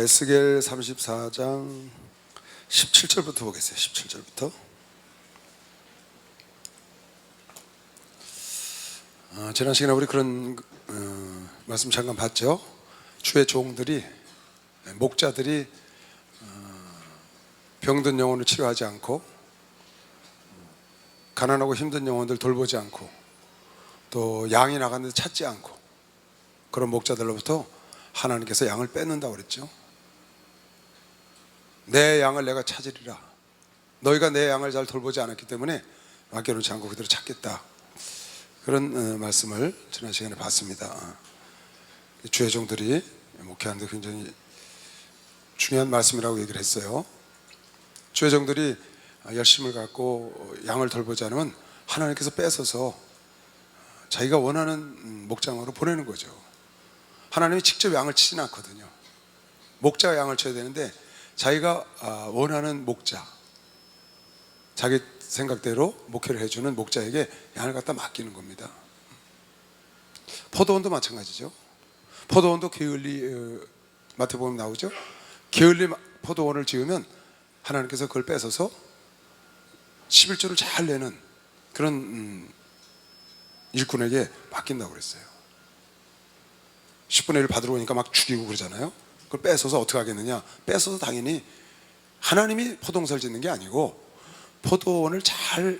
에스겔 34장 17절부터 보겠어요. 17절부터. 지난 시간에 우리 그런 말씀 잠깐 봤죠. 주의 종들이, 목자들이 병든 영혼을 치료하지 않고, 가난하고 힘든 영혼들 돌보지 않고, 또 양이 나갔는데 찾지 않고, 그런 목자들로부터 하나님께서 양을 뺏는다고 그랬죠. 내 양을 내가 찾으리라. 너희가 내 양을 잘 돌보지 않았기 때문에 맡겨놓지 않고 그대로 찾겠다. 그런 말씀을 지난 시간에 봤습니다. 주의 종들이 목회하는데 굉장히 중요한 말씀이라고 얘기를 했어요. 주의 종들이 열심을 갖고 양을 돌보지 않으면 하나님께서 뺏어서 자기가 원하는 목장으로 보내는 거죠. 하나님이 직접 양을 치진 않거든요. 목자가 양을 쳐야 되는데 자기가 원하는 목자, 자기 생각대로 목회를 해주는 목자에게 양을 갖다 맡기는 겁니다. 포도원도 마찬가지죠. 포도원도 게을리, 마태복음 나오죠. 게을리 포도원을 지으면 하나님께서 그걸 뺏어서 11조를 잘 내는 그런 일꾼에게 맡긴다고 그랬어요. 10분의 1 받으러 오니까 막 죽이고 그러잖아요. 그걸 뺏어서 어떻게 하겠느냐. 뺏어서 당연히 하나님이 포도농사를 짓는 게 아니고 포도원을 잘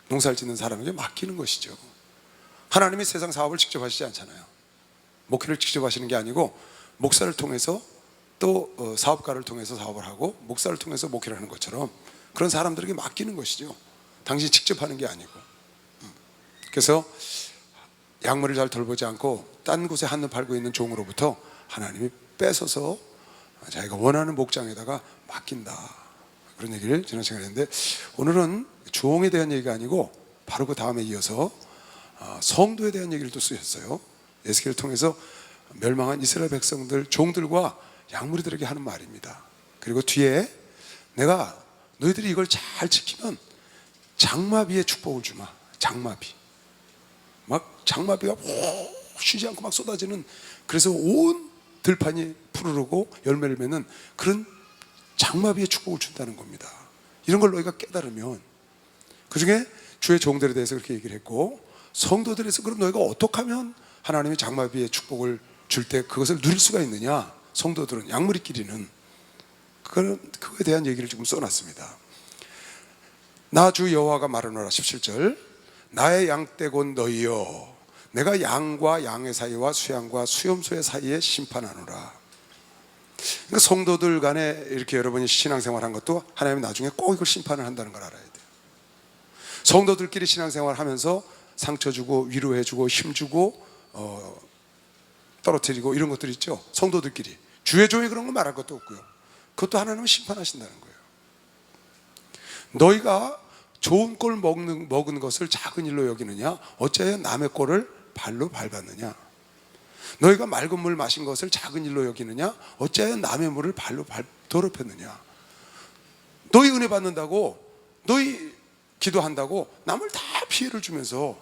농사를 짓는 사람에게 맡기는 것이죠. 하나님이 세상 사업을 직접 하시지 않잖아요. 목회를 직접 하시는 게 아니고 목사를 통해서 또 사업가를 통해서 사업을 하고 목사를 통해서 목회를 하는 것처럼 그런 사람들에게 맡기는 것이죠. 당신이 직접 하는 게 아니고. 그래서 양물을 잘 돌보지 않고 딴 곳에 한눈 팔고 있는 종으로부터 하나님이 뺏어서 자기가 원하는 목장에다가 맡긴다. 그런 얘기를 지난 시간에 했는데, 오늘은 종에 대한 얘기가 아니고 바로 그 다음에 이어서 성도에 대한 얘기를 또 쓰셨어요. 에스겔을 통해서 멸망한 이스라엘 백성들, 종들과 양무리들에게 하는 말입니다. 그리고 뒤에 내가 너희들이 이걸 잘 지키면 장마비의 축복을 주마. 장마비. 막 장마비가 쉬지 않고 막 쏟아지는, 그래서 온 들판이 푸르르고 열매를 맺는 그런 장마비의 축복을 준다는 겁니다. 이런 걸 너희가 깨달으면, 그 중에 주의 종들에 대해서 그렇게 얘기를 했고, 성도들에서 그럼 너희가 어떻게 하면 하나님이 장마비의 축복을 줄 때 그것을 누릴 수가 있느냐. 성도들은, 양무리끼리는 그거에 대한 얘기를 지금 써놨습니다. 나 주 여호와가 말하노라. 17절. 나의 양떼 곧 너희여, 내가 양과 양의 사이와 수양과 수염소의 사이에 심판하노라. 그러니까 성도들 간에 이렇게 여러분이 신앙생활한 것도 하나님이 나중에 꼭 이걸 심판을 한다는 걸 알아야 돼요. 성도들끼리 신앙생활 하면서 상처 주고 위로해 주고 힘 주고 떨어뜨리고 이런 것들 있죠. 성도들끼리. 주의 종이 그런 거 말할 것도 없고요. 그것도 하나님은 심판하신다는 거예요. 너희가 좋은 꼴 먹은 것을 작은 일로 여기느냐? 어찌하여 남의 꼴을 발로 밟았느냐? 너희가 맑은 물 마신 것을 작은 일로 여기느냐? 어찌하여 남의 물을 발로 더럽혔느냐? 너희 은혜 받는다고, 너희 기도한다고 남을 다 피해를 주면서,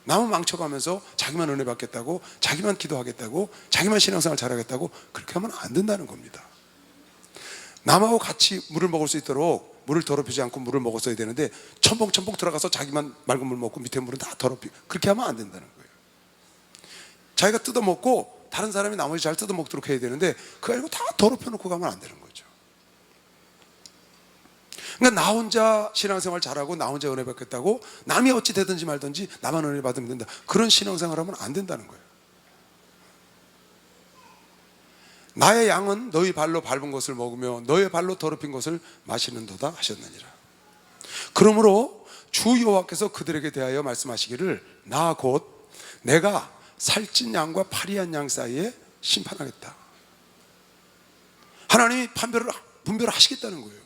남은 망쳐가면서 자기만 은혜 받겠다고, 자기만 기도하겠다고, 자기만 신앙생활 잘하겠다고 그렇게 하면 안 된다는 겁니다. 남하고 같이 물을 먹을 수 있도록 물을 더럽히지 않고 물을 먹었어야 되는데 첨벙첨벙 들어가서 자기만 맑은 물 먹고 밑에 물은 다 더럽히고, 그렇게 하면 안 된다는 거예요. 자기가 뜯어먹고 다른 사람이 나머지 잘 뜯어먹도록 해야 되는데 그거 아니고 다 더럽혀놓고 가면 안 되는 거죠. 그러니까 나 혼자 신앙생활 잘하고 나 혼자 은혜 받겠다고 남이 어찌 되든지 말든지 나만 은혜 받으면 된다, 그런 신앙생활 하면 안 된다는 거예요. 나의 양은 너희 발로 밟은 것을 먹으며 너의 발로 더럽힌 것을 마시는도다 하셨느니라. 그러므로 주 여호와께서 그들에게 대하여 말씀하시기를, 나 곧 내가 살찐 양과 파리한 양 사이에 심판하겠다. 하나님이 분별을 하시겠다는 거예요.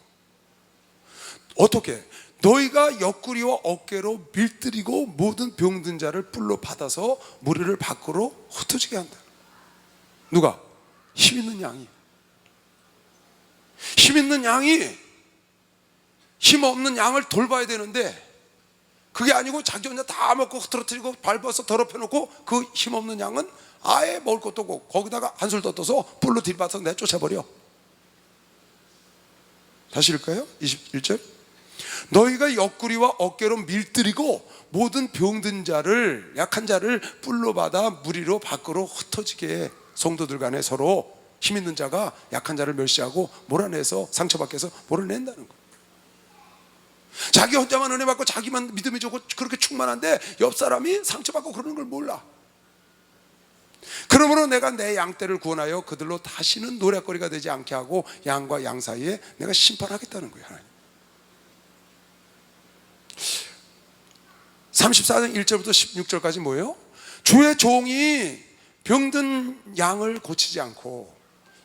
어떻게? 너희가 옆구리와 어깨로 밀들이고 모든 병든 자를 뿔로 받아서 무리를 밖으로 흩어지게 한다. 누가? 힘 있는 양이. 힘 있는 양이 힘 없는 양을 돌봐야 되는데, 그게 아니고 자기 혼자 다 먹고 흐트러뜨리고 밟아서 더럽혀놓고 그 힘없는 양은 아예 먹을 것도 없고 거기다가 한술 더 떠서 뿔로 들이받아서 내쫓아버려. 다시 읽을까요? 21절. 너희가 옆구리와 어깨로 밀들이고 모든 병든 자를, 약한 자를 뿔로 받아 무리로 밖으로 흩어지게, 성도들 간에 서로 힘 있는 자가 약한 자를 멸시하고 몰아내서 상처받게 해서 몰아낸다는 거예요. 자기 혼자만 은혜 받고 자기만 믿음이 좋고 그렇게 충만한데 옆 사람이 상처받고 그러는 걸 몰라. 그러므로 내가 내 양떼를 구원하여 그들로 다시는 노략거리가 되지 않게 하고 양과 양 사이에 내가 심판하겠다는 거예요, 하나님. 34장 1절부터 16절까지 뭐예요? 주의 종이 병든 양을 고치지 않고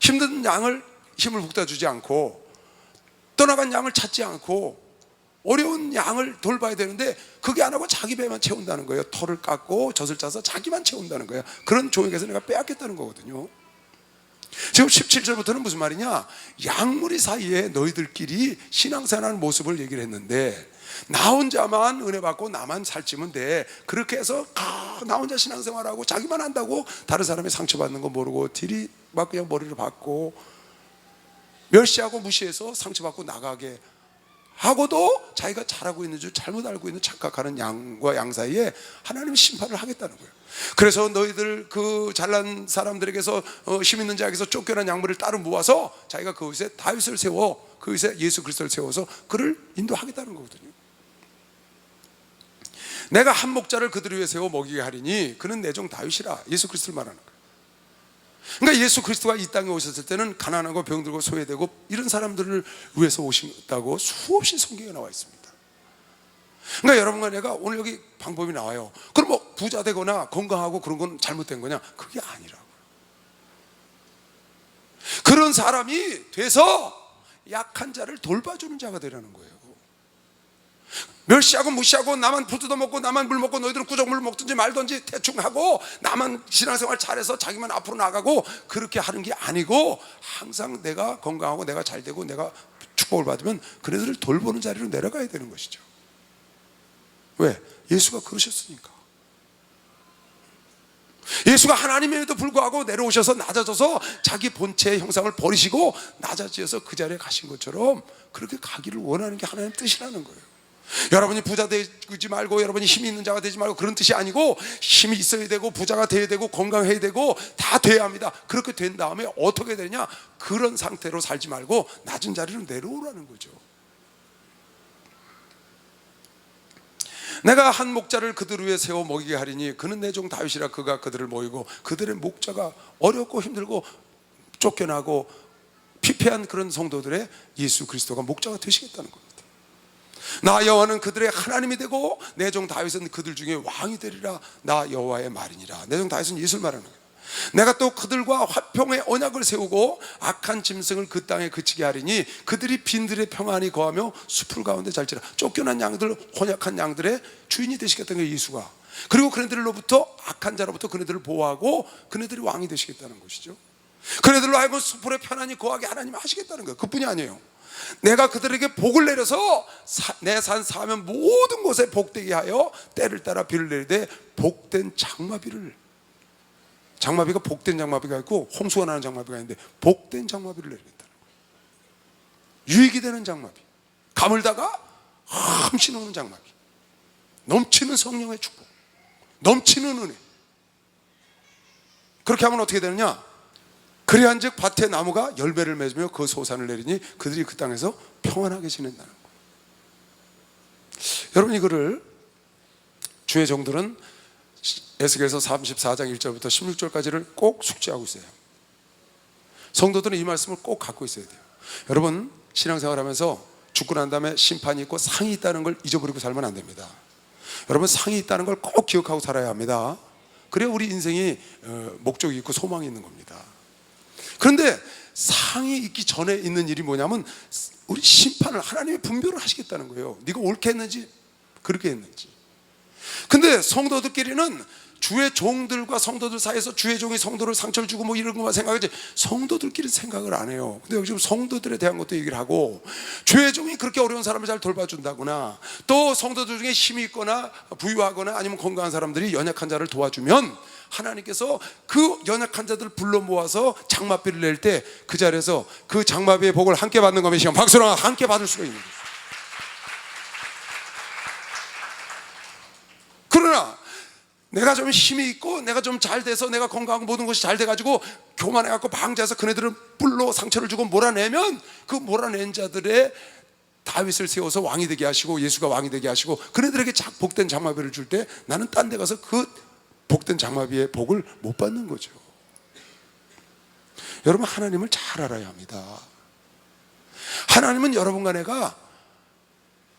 힘든 양을 힘을 북돋주지 않고 떠나간 양을 찾지 않고 어려운 양을 돌봐야 되는데 그게 안 하고 자기 배만 채운다는 거예요. 털을 깎고 젖을 짜서 자기만 채운다는 거예요. 그런 종에게서 내가 빼앗겠다는 거거든요. 지금 17절부터는 무슨 말이냐? 양무리 사이에 너희들끼리 신앙생활하는 모습을 얘기를 했는데 나 혼자만 은혜 받고 나만 살찌면 돼. 그렇게 해서 나 혼자 신앙생활하고 자기만 한다고 다른 사람이 상처받는 거 모르고 딜이 막 그냥 머리를 박고 멸시하고 무시해서 상처받고 나가게 하고도 자기가 잘하고 있는 줄 잘못 알고 있는 착각하는 양과 양 사이에 하나님이 심판을 하겠다는 거예요. 그래서 너희들 그 잘난 사람들에게서 힘 있는 자에게서 쫓겨난 양물을 따로 모아서 자기가 그곳에 다윗을 세워 그곳에 예수 그리스도를 세워서 그를 인도하겠다는 거거든요. 내가 한 목자를 그들 위해 세워 먹이게 하리니 그는 내 종 다윗이라. 예수 그리스도를 말하는 거예요. 그러니까 예수 그리스도가 이 땅에 오셨을 때는 가난하고 병들고 소외되고 이런 사람들을 위해서 오신다고 수없이 성경에 나와 있습니다. 그러니까 여러분과 내가 오늘 여기 방법이 나와요. 그럼 뭐 부자 되거나 건강하고 그런 건 잘못된 거냐? 그게 아니라고. 그런 사람이 돼서 약한 자를 돌봐주는 자가 되라는 거예요. 멸시하고 무시하고 나만 부두도 먹고 나만 물 먹고 너희들은 구정물 먹든지 말든지 대충 하고 나만 신앙생활 잘해서 자기만 앞으로 나가고 그렇게 하는 게 아니고 항상 내가 건강하고 내가 잘되고 내가 축복을 받으면 그네들을 돌보는 자리로 내려가야 되는 것이죠. 왜? 예수가 그러셨으니까. 예수가 하나님에도 불구하고 내려오셔서 낮아져서 자기 본체의 형상을 버리시고 낮아지어서 그 자리에 가신 것처럼 그렇게 가기를 원하는 게 하나님의 뜻이라는 거예요. 여러분이 부자 되지 말고 여러분이 힘이 있는 자가 되지 말고 그런 뜻이 아니고 힘이 있어야 되고 부자가 돼야 되고 건강해야 되고 다 돼야 합니다. 그렇게 된 다음에 어떻게 되냐? 그런 상태로 살지 말고 낮은 자리로 내려오라는 거죠. 내가 한 목자를 그들 위에 세워 먹이게 하리니 그는 내 종 다윗이라. 그가 그들을 모이고 그들의 목자가 어렵고 힘들고 쫓겨나고 피폐한 그런 성도들의 예수 그리스도가 목자가 되시겠다는 겁니다. 나 여호와는 그들의 하나님이 되고 내 종 다윗은 그들 중에 왕이 되리라. 나 여호와의 말이니라. 내 종 다윗은 예수를 말하는 거예요. 내가 또 그들과 화평의 언약을 세우고 악한 짐승을 그 땅에 그치게 하리니 그들이 빈들의 평안히 거하며 수풀 가운데 잘지라. 쫓겨난 양들, 혼약한 양들의 주인이 되시겠다는 거예요, 예수가. 그리고 그네들로부터 악한 자로부터 그네들을 보호하고 그네들이 왕이 되시겠다는 것이죠. 그네들로 하여금 수풀에 편안히 거하게 하나님이 하시겠다는 거예요. 그뿐이 아니에요. 내가 그들에게 복을 내려서 내 산 사면 모든 곳에 복되게 하여 때를 따라 비를 내리되 복된 장마비를, 장마비가 복된 장마비가 있고 홍수가 나는 장마비가 있는데 복된 장마비를 내리겠다는 거예요. 유익이 되는 장마비, 가물다가 함시 오는 장마비, 넘치는 성령의 축복, 넘치는 은혜. 그렇게 하면 어떻게 되느냐? 그리한즉 밭의 나무가 열매를 맺으며 그 소산을 내리니 그들이 그 땅에서 평안하게 지낸다는 거예요. 여러분, 이거를 주의 종들은 에스겔서 34장 1절부터 16절까지를 꼭 숙지하고 있어요. 성도들은 이 말씀을 꼭 갖고 있어야 돼요. 여러분, 신앙생활하면서 죽고 난 다음에 심판이 있고 상이 있다는 걸 잊어버리고 살면 안 됩니다. 여러분, 상이 있다는 걸 꼭 기억하고 살아야 합니다. 그래야 우리 인생이 목적이 있고 소망이 있는 겁니다. 그런데 상이 있기 전에 있는 일이 뭐냐면 우리 심판을, 하나님의 분별을 하시겠다는 거예요. 네가 옳게 했는지 그렇게 했는지. 근데 성도들끼리는 주의 종들과 성도들 사이에서 주의 종이 성도를 상처를 주고 뭐 이런 것만 생각하지 성도들끼리 생각을 안 해요. 근데 여기 지금 성도들에 대한 것도 얘기를 하고, 주의 종이 그렇게 어려운 사람을 잘 돌봐준다거나, 또 성도들 중에 힘이 있거나 부유하거나 아니면 건강한 사람들이 연약한 자를 도와주면 하나님께서 그 연약한 자들을 불러 모아서 장마비를 낼 때 그 자리에서 그 장마비의 복을 함께 받는 것이면 박수로 함께 받을 수가 있는 거예요. 그러나 내가 좀 힘이 있고 내가 좀 잘 돼서 내가 건강하고 모든 것이 잘 돼가지고 교만해갖고 방자해서 그네들은 뿔로 상처를 주고 몰아내면, 그 몰아낸 자들의 다윗을 세워서 왕이 되게 하시고 예수가 왕이 되게 하시고 그네들에게 복된 장마비를 줄 때 나는 딴 데 가서 그 복된 장마비의 복을 못 받는 거죠. 여러분, 하나님을 잘 알아야 합니다. 하나님은 여러분과 내가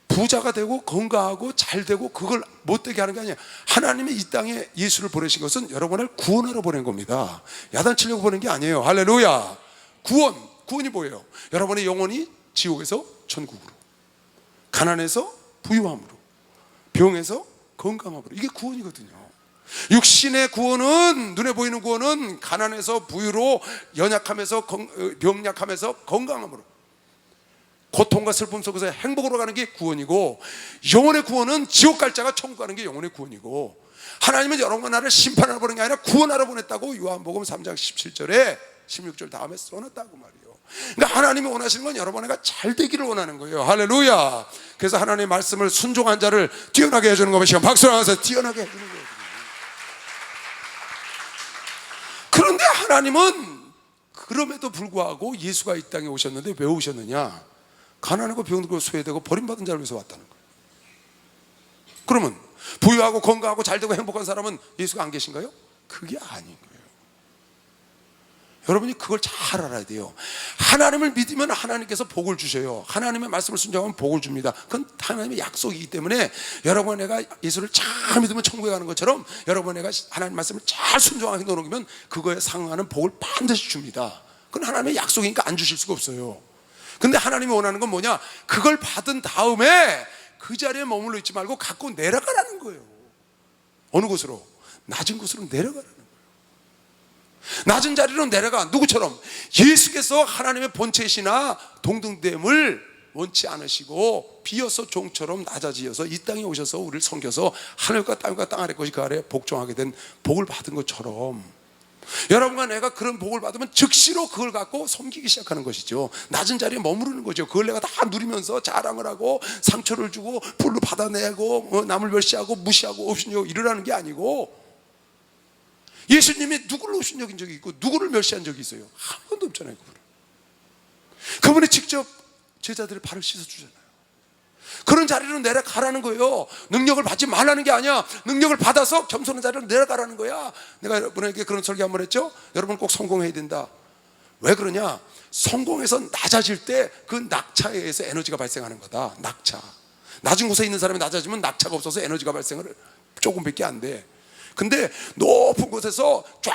부자가 되고 건강하고 잘 되고 그걸 못 되게 하는 게 아니에요. 하나님이 이 땅에 예수를 보내신 것은 여러분을 구원하러 보낸 겁니다. 야단치려고 보낸 게 아니에요. 할렐루야. 구원이 뭐예요? 여러분의 영혼이 지옥에서 천국으로, 가난에서 부유함으로, 병에서 건강함으로, 이게 구원이거든요. 육신의 구원은, 눈에 보이는 구원은 가난에서 부유로, 연약함에서 병약함에서 건강함으로, 고통과 슬픔 속에서 행복으로 가는 게 구원이고, 영혼의 구원은 지옥 갈 자가 천국 가는 게 영혼의 구원이고, 하나님은 여러분과 나를 심판하러 보낸 게 아니라 구원하러 보냈다고 요한복음 3장 17절에 16절 다음에 써놨다고 말이에요. 그러니까 하나님이 원하시는 건 여러분과 잘 되기를 원하는 거예요. 할렐루야. 그래서 하나님의 말씀을 순종한 자를 뛰어나게 해주는 것이 박수를 하면서 뛰어나게 해주는 거예요. 그런데 하나님은 그럼에도 불구하고 예수가 이 땅에 오셨는데 왜 오셨느냐? 가난하고 병들고 소외되고 버림받은 자를 위해서 왔다는 거예요. 그러면 부유하고 건강하고 잘되고 행복한 사람은 예수가 안 계신가요? 그게 아닌 거예요. 여러분이 그걸 잘 알아야 돼요. 하나님을 믿으면 하나님께서 복을 주셔요. 하나님의 말씀을 순종하면 복을 줍니다. 그건 하나님의 약속이기 때문에 여러분, 내가 예수를 잘 믿으면 천국에 가는 것처럼 여러분, 내가 하나님 말씀을 잘 순종하게 놓으면 그거에 상응하는 복을 반드시 줍니다. 그건 하나님의 약속이니까 안 주실 수가 없어요. 근데 하나님이 원하는 건 뭐냐? 그걸 받은 다음에 그 자리에 머물러 있지 말고 갖고 내려가라는 거예요. 어느 곳으로? 낮은 곳으로 내려가라는 거예요. 낮은 자리로 내려가. 누구처럼? 예수께서 하나님의 본체시나 동등됨을 원치 않으시고 비어서 종처럼 낮아지어서 이 땅에 오셔서 우리를 섬겨서 하늘과 땅과 땅 아래 것이 그 아래 복종하게 된 복을 받은 것처럼, 여러분과 내가 그런 복을 받으면 즉시로 그걸 갖고 섬기기 시작하는 것이죠. 낮은 자리에 머무르는 거죠. 그걸 내가 다 누리면서 자랑을 하고 상처를 주고 불로 받아내고 남을 멸시하고 무시하고 업신여기고 이러라는 게 아니고, 예수님이 누구를 업신여긴 적이 있고 누구를 멸시한 적이 있어요? 한 번도 없잖아요. 그분이 직접 제자들의 발을 씻어주잖아요. 그런 자리로 내려가라는 거예요. 능력을 받지 말라는 게 아니야. 능력을 받아서 겸손한 자리로 내려가라는 거야. 내가 여러분에게 그런 설교 한번 했죠. 여러분 꼭 성공해야 된다. 왜 그러냐? 성공해서 낮아질 때 그 낙차에 의해서 에너지가 발생하는 거다. 낙차. 낮은 곳에 있는 사람이 낮아지면 낙차가 없어서 에너지가 발생을 조금밖에 안 돼. 근데 높은 곳에서 쫙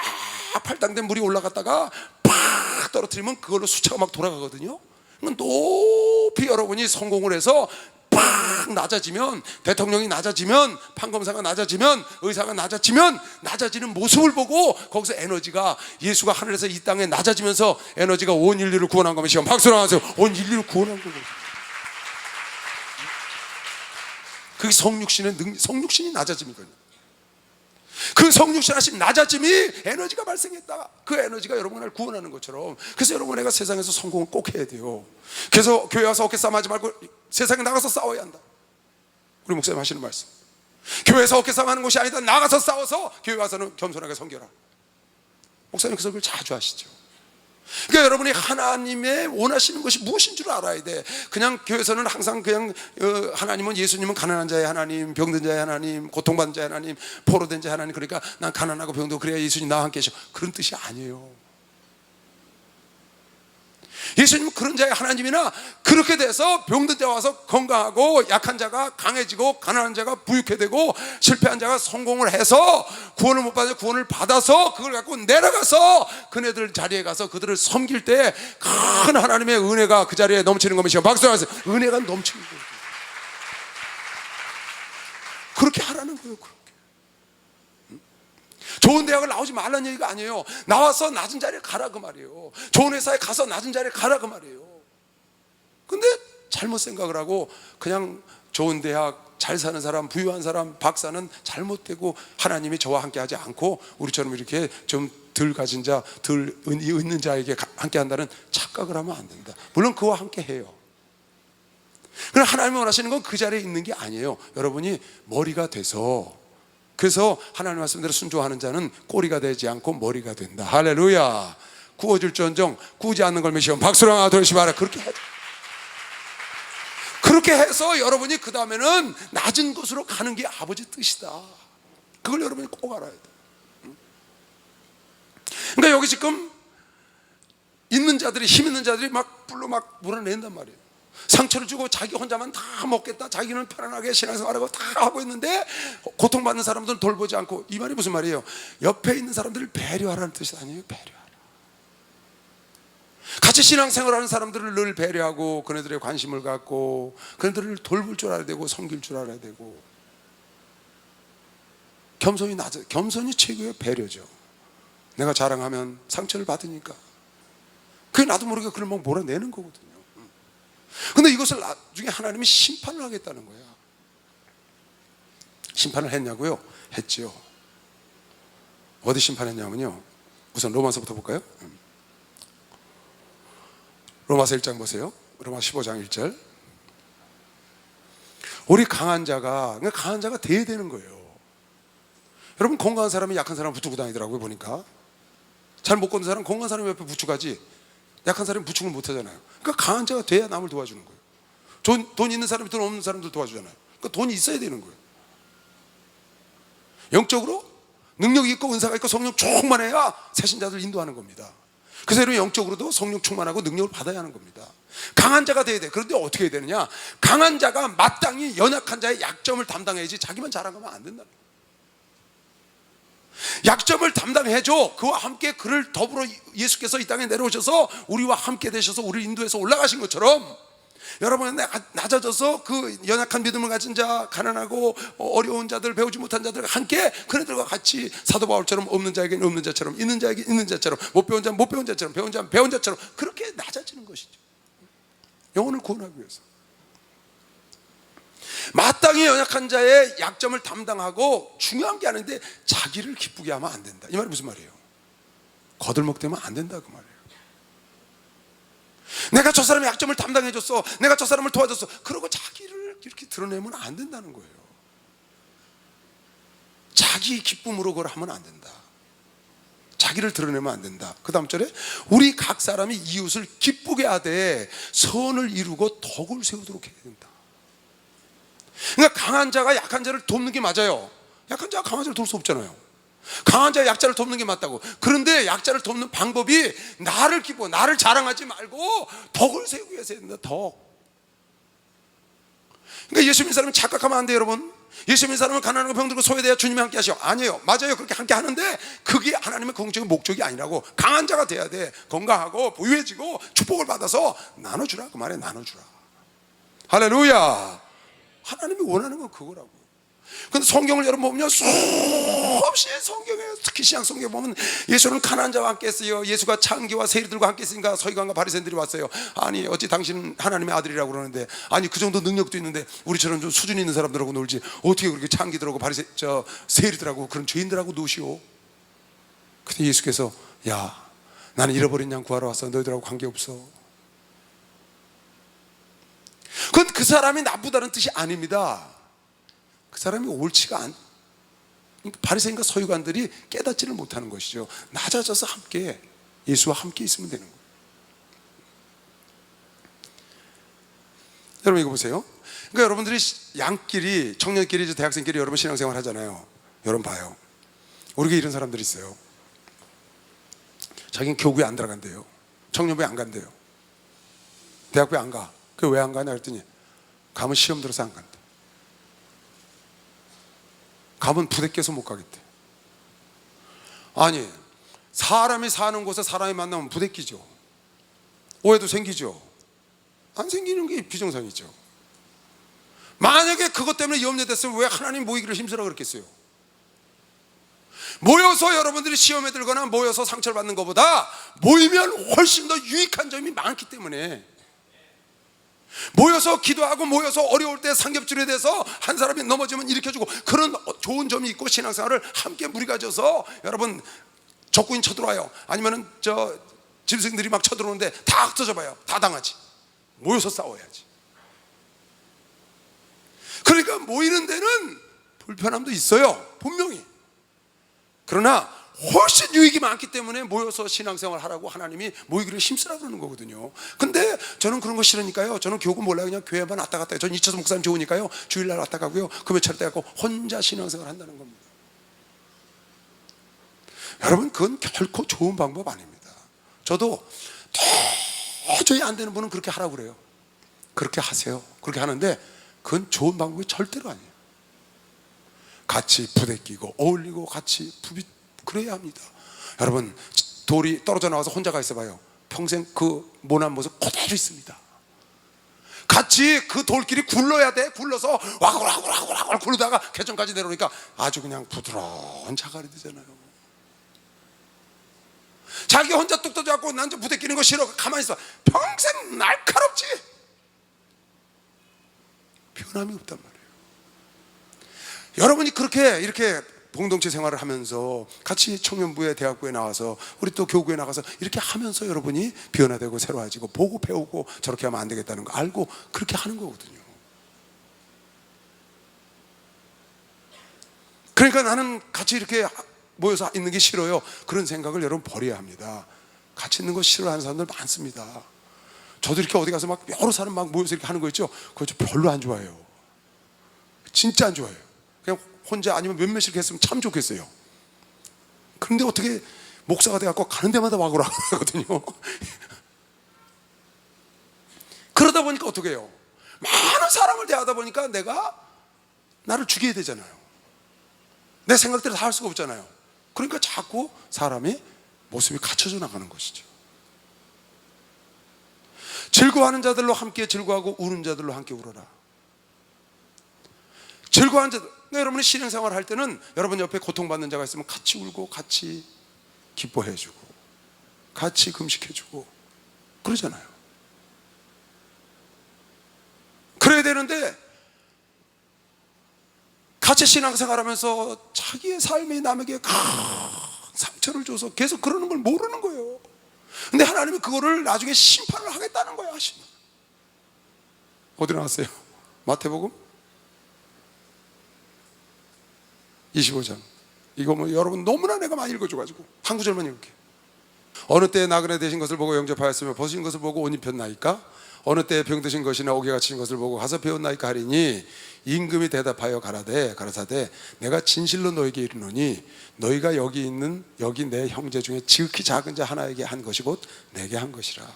팔당된 물이 올라갔다가 팍 떨어뜨리면 그걸로 수차가 막 돌아가거든요. 높이 여러분이 성공을 해서 팍 낮아지면, 대통령이 낮아지면, 판검사가 낮아지면, 의사가 낮아지면, 낮아지는 모습을 보고 거기서 에너지가, 예수가 하늘에서 이 땅에 낮아지면서 에너지가 온 인류를 구원한 것이요. 박수로 하세요. 온 인류를 구원한 거예요. 그게 성육신이 낮아짐이거든요. 그 성육신 하신 낮아짐이 에너지가 발생했다. 그 에너지가 여러분을 구원하는 것처럼. 그래서 여러분, 내가 세상에서 성공을 꼭 해야 돼요. 그래서 교회 와서 어깨 싸움하지 말고 세상에 나가서 싸워야 한다. 우리 목사님 하시는 말씀. 교회에서 어깨 싸움하는 것이 아니다. 나가서 싸워서 교회 와서는 겸손하게 섬겨라. 목사님 그 설교를 자주 하시죠. 그러니까 여러분이 하나님의 원하시는 것이 무엇인 줄 알아야 돼. 그냥 교회에서는 항상 그냥 하나님은, 예수님은 가난한 자의 하나님, 병든 자의 하나님, 고통받는 자의 하나님, 포로된 자의 하나님, 그러니까 난 가난하고 병도 그래야 예수님 나와 함께 계셔. 그런 뜻이 아니에요. 예수님은 그런 자의 하나님이나, 그렇게 돼서 병든 자 와서 건강하고, 약한 자가 강해지고, 가난한 자가 부유케 되고, 실패한 자가 성공을 해서 구원을 못 받아 구원을 받아서 그걸 갖고 내려가서 그네들 자리에 가서 그들을 섬길 때 큰 하나님의 은혜가 그 자리에 넘치는 것이요. 박수 하세요. 은혜가 넘치는 거예요. 그렇게 하라는 거예요. 그렇게. 좋은 대학을 나오지 말라는 얘기가 아니에요. 나와서 낮은 자리에 가라 그 말이에요. 좋은 회사에 가서 낮은 자리에 가라 그 말이에요. 근데 잘못 생각을 하고 그냥 좋은 대학, 잘 사는 사람, 부유한 사람, 박사는 잘못되고 하나님이 저와 함께 하지 않고 우리처럼 이렇게 좀 덜 가진 자, 덜 있는 자에게 함께 한다는 착각을 하면 안 된다. 물론 그와 함께 해요. 그러나 하나님이 원하시는 건 그 자리에 있는 게 아니에요. 여러분이 머리가 돼서, 그래서 하나님 말씀대로 순종하는 자는 꼬리가 되지 않고 머리가 된다. 할렐루야. 구워줄지언정 구우지 않는 걸 메시면 박수랑 하나 돌리시 마라. 그렇게 해야 돼. 그렇게 해서 여러분이 그 다음에는 낮은 곳으로 가는 게 아버지 뜻이다. 그걸 여러분이 꼭 알아야 돼. 그러니까 여기 지금 있는 자들이, 힘 있는 자들이 막 불로 막 몰아낸단 말이에요. 상처를 주고 자기 혼자만 다 먹겠다, 자기는 편안하게 신앙생활하고 다 하고 있는데 고통받는 사람들은 돌보지 않고. 이 말이 무슨 말이에요? 옆에 있는 사람들을 배려하라는 뜻이 아니에요. 배려하라. 같이 신앙생활하는 사람들을 늘 배려하고 그네들의 관심을 갖고 그네들을 돌볼 줄 알아야 되고 섬길 줄 알아야 되고. 겸손이 최고의 배려죠. 내가 자랑하면 상처를 받으니까 그게 나도 모르게 그걸 막 몰아내는 거거든요. 근데 이것을 나중에 하나님이 심판을 하겠다는 거야. 심판을 했냐고요? 했죠. 어디 심판했냐면요, 우선 로마서부터 볼까요? 로마서 1장 보세요. 로마 15장 1절. 우리 강한 자가 돼야 되는 거예요. 여러분, 건강한 사람이 약한 사람을 붙들고 다니더라고요. 보니까 잘 못 걷는 사람은 건강한 사람 옆에 부축하지 약한 사람이 부축을 못 하잖아요. 그러니까 강한 자가 돼야 남을 도와주는 거예요. 돈 있는 사람이 돈 없는 사람들 도와주잖아요. 그러니까 돈이 있어야 되는 거예요. 영적으로 능력이 있고 은사가 있고 성령 충만해야 새신자들 인도하는 겁니다. 그래서 여러분, 영적으로도 성령 충만하고 능력을 받아야 하는 겁니다. 강한 자가 돼야 돼. 그런데 어떻게 해야 되느냐? 강한 자가 마땅히 연약한 자의 약점을 담당해야지 자기만 자랑하면 안 된다. 약점을 담당해줘. 그와 함께 그를 더불어 예수께서 이 땅에 내려오셔서 우리와 함께 되셔서 우리를 인도해서 올라가신 것처럼, 여러분은 낮아져서 그 연약한 믿음을 가진 자, 가난하고 어려운 자들, 배우지 못한 자들과 함께 그네들과 같이 사도 바울처럼 없는 자에게는 없는 자처럼, 있는 자에게 있는 자처럼, 못 배운 자는 못 배운 자처럼, 배운 자는 배운 자처럼 그렇게 낮아지는 것이죠. 영혼을 구원하기 위해서 마땅히 연약한 자의 약점을 담당하고, 중요한 게 아닌데 자기를 기쁘게 하면 안 된다. 이 말이 무슨 말이에요? 거들먹대면 안 된다 그 말이에요. 내가 저 사람의 약점을 담당해줬어, 내가 저 사람을 도와줬어, 그러고 자기를 이렇게 드러내면 안 된다는 거예요. 자기 기쁨으로 그걸 하면 안 된다. 자기를 드러내면 안 된다. 그 다음 절에 우리 각 사람이 이웃을 기쁘게 하되 선을 이루고 덕을 세우도록 해야 된다. 그러니까 강한 자가 약한 자를 돕는 게 맞아요. 약한 자가 강한 자를 돕을 수 없잖아요. 강한 자가 약자를 돕는 게 맞다고. 그런데 약자를 돕는 방법이 나를 기뻐, 나를 자랑하지 말고 덕을 세우기 위해서 해야 된다. 덕. 그러니까 예수 믿는 사람은 착각하면 안 돼요, 여러분. 예수 믿는 사람은 가난하고 병들고 소외되어 주님이 함께 하셔. 아니에요. 맞아요. 그렇게 함께 하는데 그게 하나님의 궁극적인 목적이 아니라고. 강한 자가 돼야 돼. 건강하고 부유해지고 축복을 받아서 나눠주라 그 말에, 나눠주라. 할렐루야. 하나님이 원하는 건 그거라고. 근데 성경을 여러분 보면요, 수없이 성경에, 특히 신약 성경 보면 예수는 가난한 자와 함께 했어요. 예수가 창기와 세리들과 함께 했으니까 서기관과 바리새인들이 왔어요. 아니, 어찌 당신은 하나님의 아들이라고 그러는데, 아니 그 정도 능력도 있는데 우리처럼 좀 수준 있는 사람들하고 놀지 어떻게 그렇게 창기들하고 세리들하고 그런 죄인들하고 노시오. 근데 예수께서, 야, 나는 잃어버린 양 구하러 왔어. 너희들하고 관계없어. 그건 그 사람이 나쁘다는 뜻이 아닙니다. 그 사람이 옳지가 않, 바리새인과 서기관들이 깨닫지를 못하는 것이죠. 낮아져서 함께, 예수와 함께 있으면 되는 거예요. 여러분 이거 보세요. 그러니까 여러분들이 양끼리, 청년끼리, 대학생끼리 여러분 신앙생활 하잖아요. 여러분 봐요. 우리 교회 이런 사람들이 있어요. 자기는 교구에 안 들어간대요. 청년부에 안 간대요. 대학부에 안 가. 그 왜 안 가냐 그랬더니 가면 시험 들어서 안 간대. 가면 부대 껴서 못 가겠대. 아니, 사람이 사는 곳에 사람이 만나면 부대 끼죠. 오해도 생기죠. 안 생기는 게 비정상이죠. 만약에 그것 때문에 염려됐으면 왜 하나님 모이기를 힘쓰라 그랬겠어요? 모여서 여러분들이 시험에 들거나 모여서 상처를 받는 것보다 모이면 훨씬 더 유익한 점이 많기 때문에, 모여서 기도하고 모여서 어려울 때 삼겹줄에 대해서 한 사람이 넘어지면 일으켜주고, 그런 좋은 점이 있고, 신앙생활을 함께 무리가 져서 여러분 적군이 쳐들어와요. 아니면은 짐승들이 막 쳐들어오는데 다 흩어져봐요. 다 당하지. 모여서 싸워야지. 그러니까 모이는 데는 불편함도 있어요, 분명히. 그러나 훨씬 유익이 많기 때문에 모여서 신앙생활 하라고 하나님이 모이기를 힘쓰라 그러는 거거든요. 근데 저는 그런 거 싫으니까요, 저는 교구 몰라요. 그냥 교회만 왔다 갔다 해요. 저는 이철성 목사님 좋으니까요, 주일날 왔다 가고요, 금요 차례 때 가고 혼자 신앙생활 한다는 겁니다. 여러분, 그건 결코 좋은 방법 아닙니다. 저도 도저히 안 되는 분은 그렇게 하라고 그래요. 그렇게 하세요. 그렇게 하는데 그건 좋은 방법이 절대로 아니에요. 같이 부대끼고 어울리고 같이 그래야 합니다. 여러분, 돌이 떨어져 나와서 혼자 가 있어 봐요. 평생 그 모난 모습 그대로 있습니다. 같이 그 돌끼리 굴러야 돼. 굴러서 와글와글와글 굴러다가 개천까지 내려오니까 아주 그냥 부드러운 자갈이 되잖아요. 자기 혼자 뚝 떠져갖고 난 좀 부대끼는 거 싫어, 가만히 있어. 평생 날카롭지. 변함이 없단 말이에요. 여러분이 그렇게 이렇게 공동체 생활을 하면서 같이 청년부에 대학부에 나와서 우리 또 교구에 나가서 이렇게 하면서 여러분이 변화되고 새로워지고 보고 배우고 저렇게 하면 안 되겠다는 거 알고 그렇게 하는 거거든요. 그러니까 나는 같이 이렇게 모여서 있는 게 싫어요, 그런 생각을 여러분 버려야 합니다. 같이 있는 거 싫어하는 사람들 많습니다. 저도 이렇게 어디 가서 막 여러 사람 막 모여서 이렇게 하는 거 있죠, 그거 저 별로 안 좋아해요. 진짜 안 좋아해요. 그냥 혼자 아니면 몇몇씩 했으면 참 좋겠어요. 그런데 어떻게 목사가 돼갖고 가는 데마다 와그라 하거든요. 그러다 보니까 어떻게 해요? 많은 사람을 대하다 보니까 내가 나를 죽여야 되잖아요. 내 생각대로 다 할 수가 없잖아요. 그러니까 자꾸 사람이 모습이 갖춰져 나가는 것이죠. 즐거워하는 자들로 함께 즐거워하고 우는 자들로 함께 울어라. 즐거워하는 자들, 여러분이 신앙생활 할 때는 여러분 옆에 고통받는 자가 있으면 같이 울고 같이 기뻐해주고 같이 금식해주고 그러잖아요. 그래야 되는데 같이 신앙생활 하면서 자기의 삶이 남에게 상처를 줘서 계속 그러는 걸 모르는 거예요. 근데 하나님이 그거를 나중에 심판을 하겠다는 거예요. 어디 나왔어요? 마태복음 25장. 이거 뭐 여러분 너무나 내가 많이 읽어줘가지고 한 구절만 읽을게요. 어느 때에 나그네 되신 것을 보고 영접하였으며 벗으신 것을 보고 옷 입혔나이까? 어느 때에 병드신 것이나 옥에 갇히신 것을 보고 가서 배웠나이까 하리니, 임금이 대답하여 가라사대 내가 진실로 너에게 이르노니 너희가 여기 내 형제 중에 지극히 작은 자 하나에게 한 것이 곧 내게 한 것이라.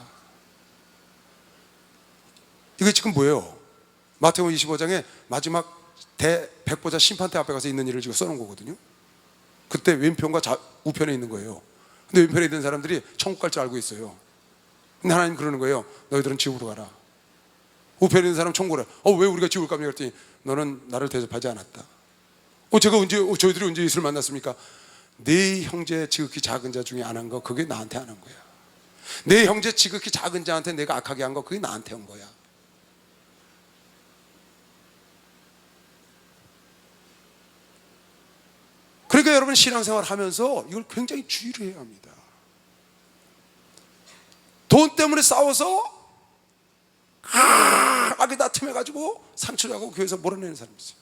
이게 지금 뭐예요? 마태복음 25장에 마지막 백보자 심판대 앞에 가서 있는 일을 지금 써놓은 거거든요. 그때 왼편과 우편에 있는 거예요. 근데 왼편에 있는 사람들이 천국 갈 줄 알고 있어요. 근데 하나님 그러는 거예요. 너희들은 지옥으로 가라. 우편에 있는 사람 천국으로 가라. 왜 우리가 지옥을 갑니까? 그랬더니 너는 나를 대접하지 않았다. 저희들이 언제 예수를 만났습니까? 네 형제 지극히 작은 자 중에 안 한 거 그게 나한테 안 한 거야. 네 형제 지극히 작은 자한테 내가 악하게 한 거 그게 나한테 한 거야. 그러니까 여러분 신앙생활 하면서 이걸 굉장히 주의를 해야 합니다. 돈 때문에 싸워서 악이 다툼해가지고 상처나고 교회에서 몰아내는 사람이 있어요.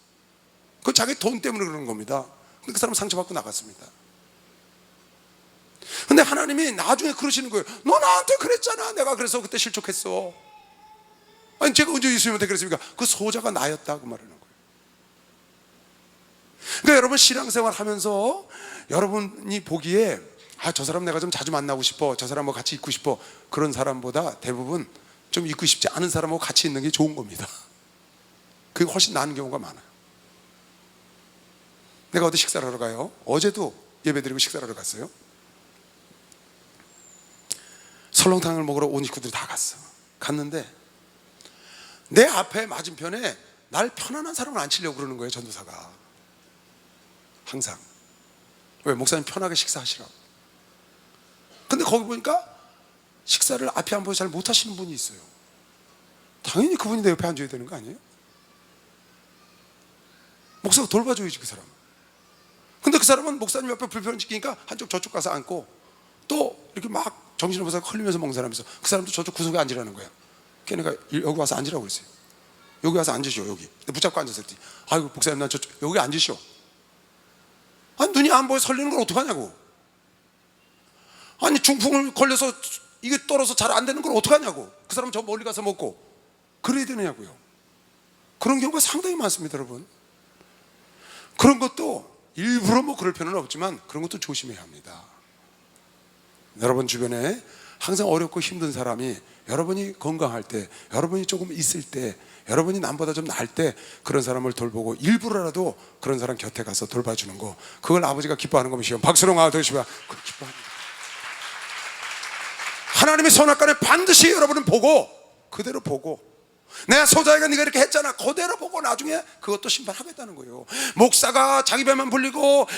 그건 자기 돈 때문에 그러는 겁니다. 근데 그 사람은 상처받고 나갔습니다. 근데 하나님이 나중에 그러시는 거예요. 너 나한테 그랬잖아. 내가 그래서 그때 실족했어. 아니 제가 언제 예수님한테 그랬습니까? 그 소자가 나였다고 말하는 거예요. 그러니까 여러분 신앙생활 하면서 여러분이 보기에 저 사람 내가 좀 자주 만나고 싶어, 저 사람하고 같이 있고 싶어, 그런 사람보다 대부분 좀 있고 싶지 않은 사람하고 같이 있는 게 좋은 겁니다. 그게 훨씬 나은 경우가 많아요. 내가 어디 식사를 하러 가요? 어제도 예배드리고 식사를 하러 갔어요. 설렁탕을 먹으러 온 식구들이 다 갔는데 내 앞에 맞은편에 날 편안한 사람을 앉히려고 그러는 거예요. 전도사가 항상 왜? 목사님 편하게 식사하시라고. 근데 거기 보니까 식사를 앞에 안 보여서 잘 못하시는 분이 있어요. 당연히 그분이 내 옆에 앉아야 되는 거 아니에요? 목사가 돌봐줘야지 그 사람. 근데 그 사람은 목사님 옆에 불편을 지키니까 한쪽 저쪽 가서 앉고 또 이렇게 막 정신없어서 흘리면서 먹는 사람이 있어. 그 사람도 저쪽 구석에 앉으라는 거야. 걔네가 여기 와서 앉으라고 그랬어요. 여기 와서 앉으시오. 여기 붙잡고 앉았을 때, 아이고 목사님 난 저쪽 여기 앉으시오. 아니 눈이 안 보여 설리는 걸 어떡하냐고. 아니 중풍을 걸려서 이게 떨어서 잘 안 되는 걸 어떡하냐고. 그 사람 저 멀리 가서 먹고 그래야 되느냐고요. 그런 경우가 상당히 많습니다, 여러분. 그런 것도 일부러 뭐 그럴 필요는 없지만 그런 것도 조심해야 합니다. 여러분 주변에 항상 어렵고 힘든 사람이 여러분이 건강할 때, 여러분이 조금 있을 때, 여러분이 남보다 좀 나을 때 그런 사람을 돌보고 일부러라도 그런 사람 곁에 가서 돌봐주는 거, 그걸 아버지가 기뻐하는 것이요. 박수로 아버지가 기뻐합니다. 하나님의 선악간에 반드시 여러분은 보고, 그대로 보고, 내 소자애가 네가 이렇게 했잖아, 그대로 보고 나중에 그것도 심판하겠다는 거예요. 목사가 자기 배만 불리고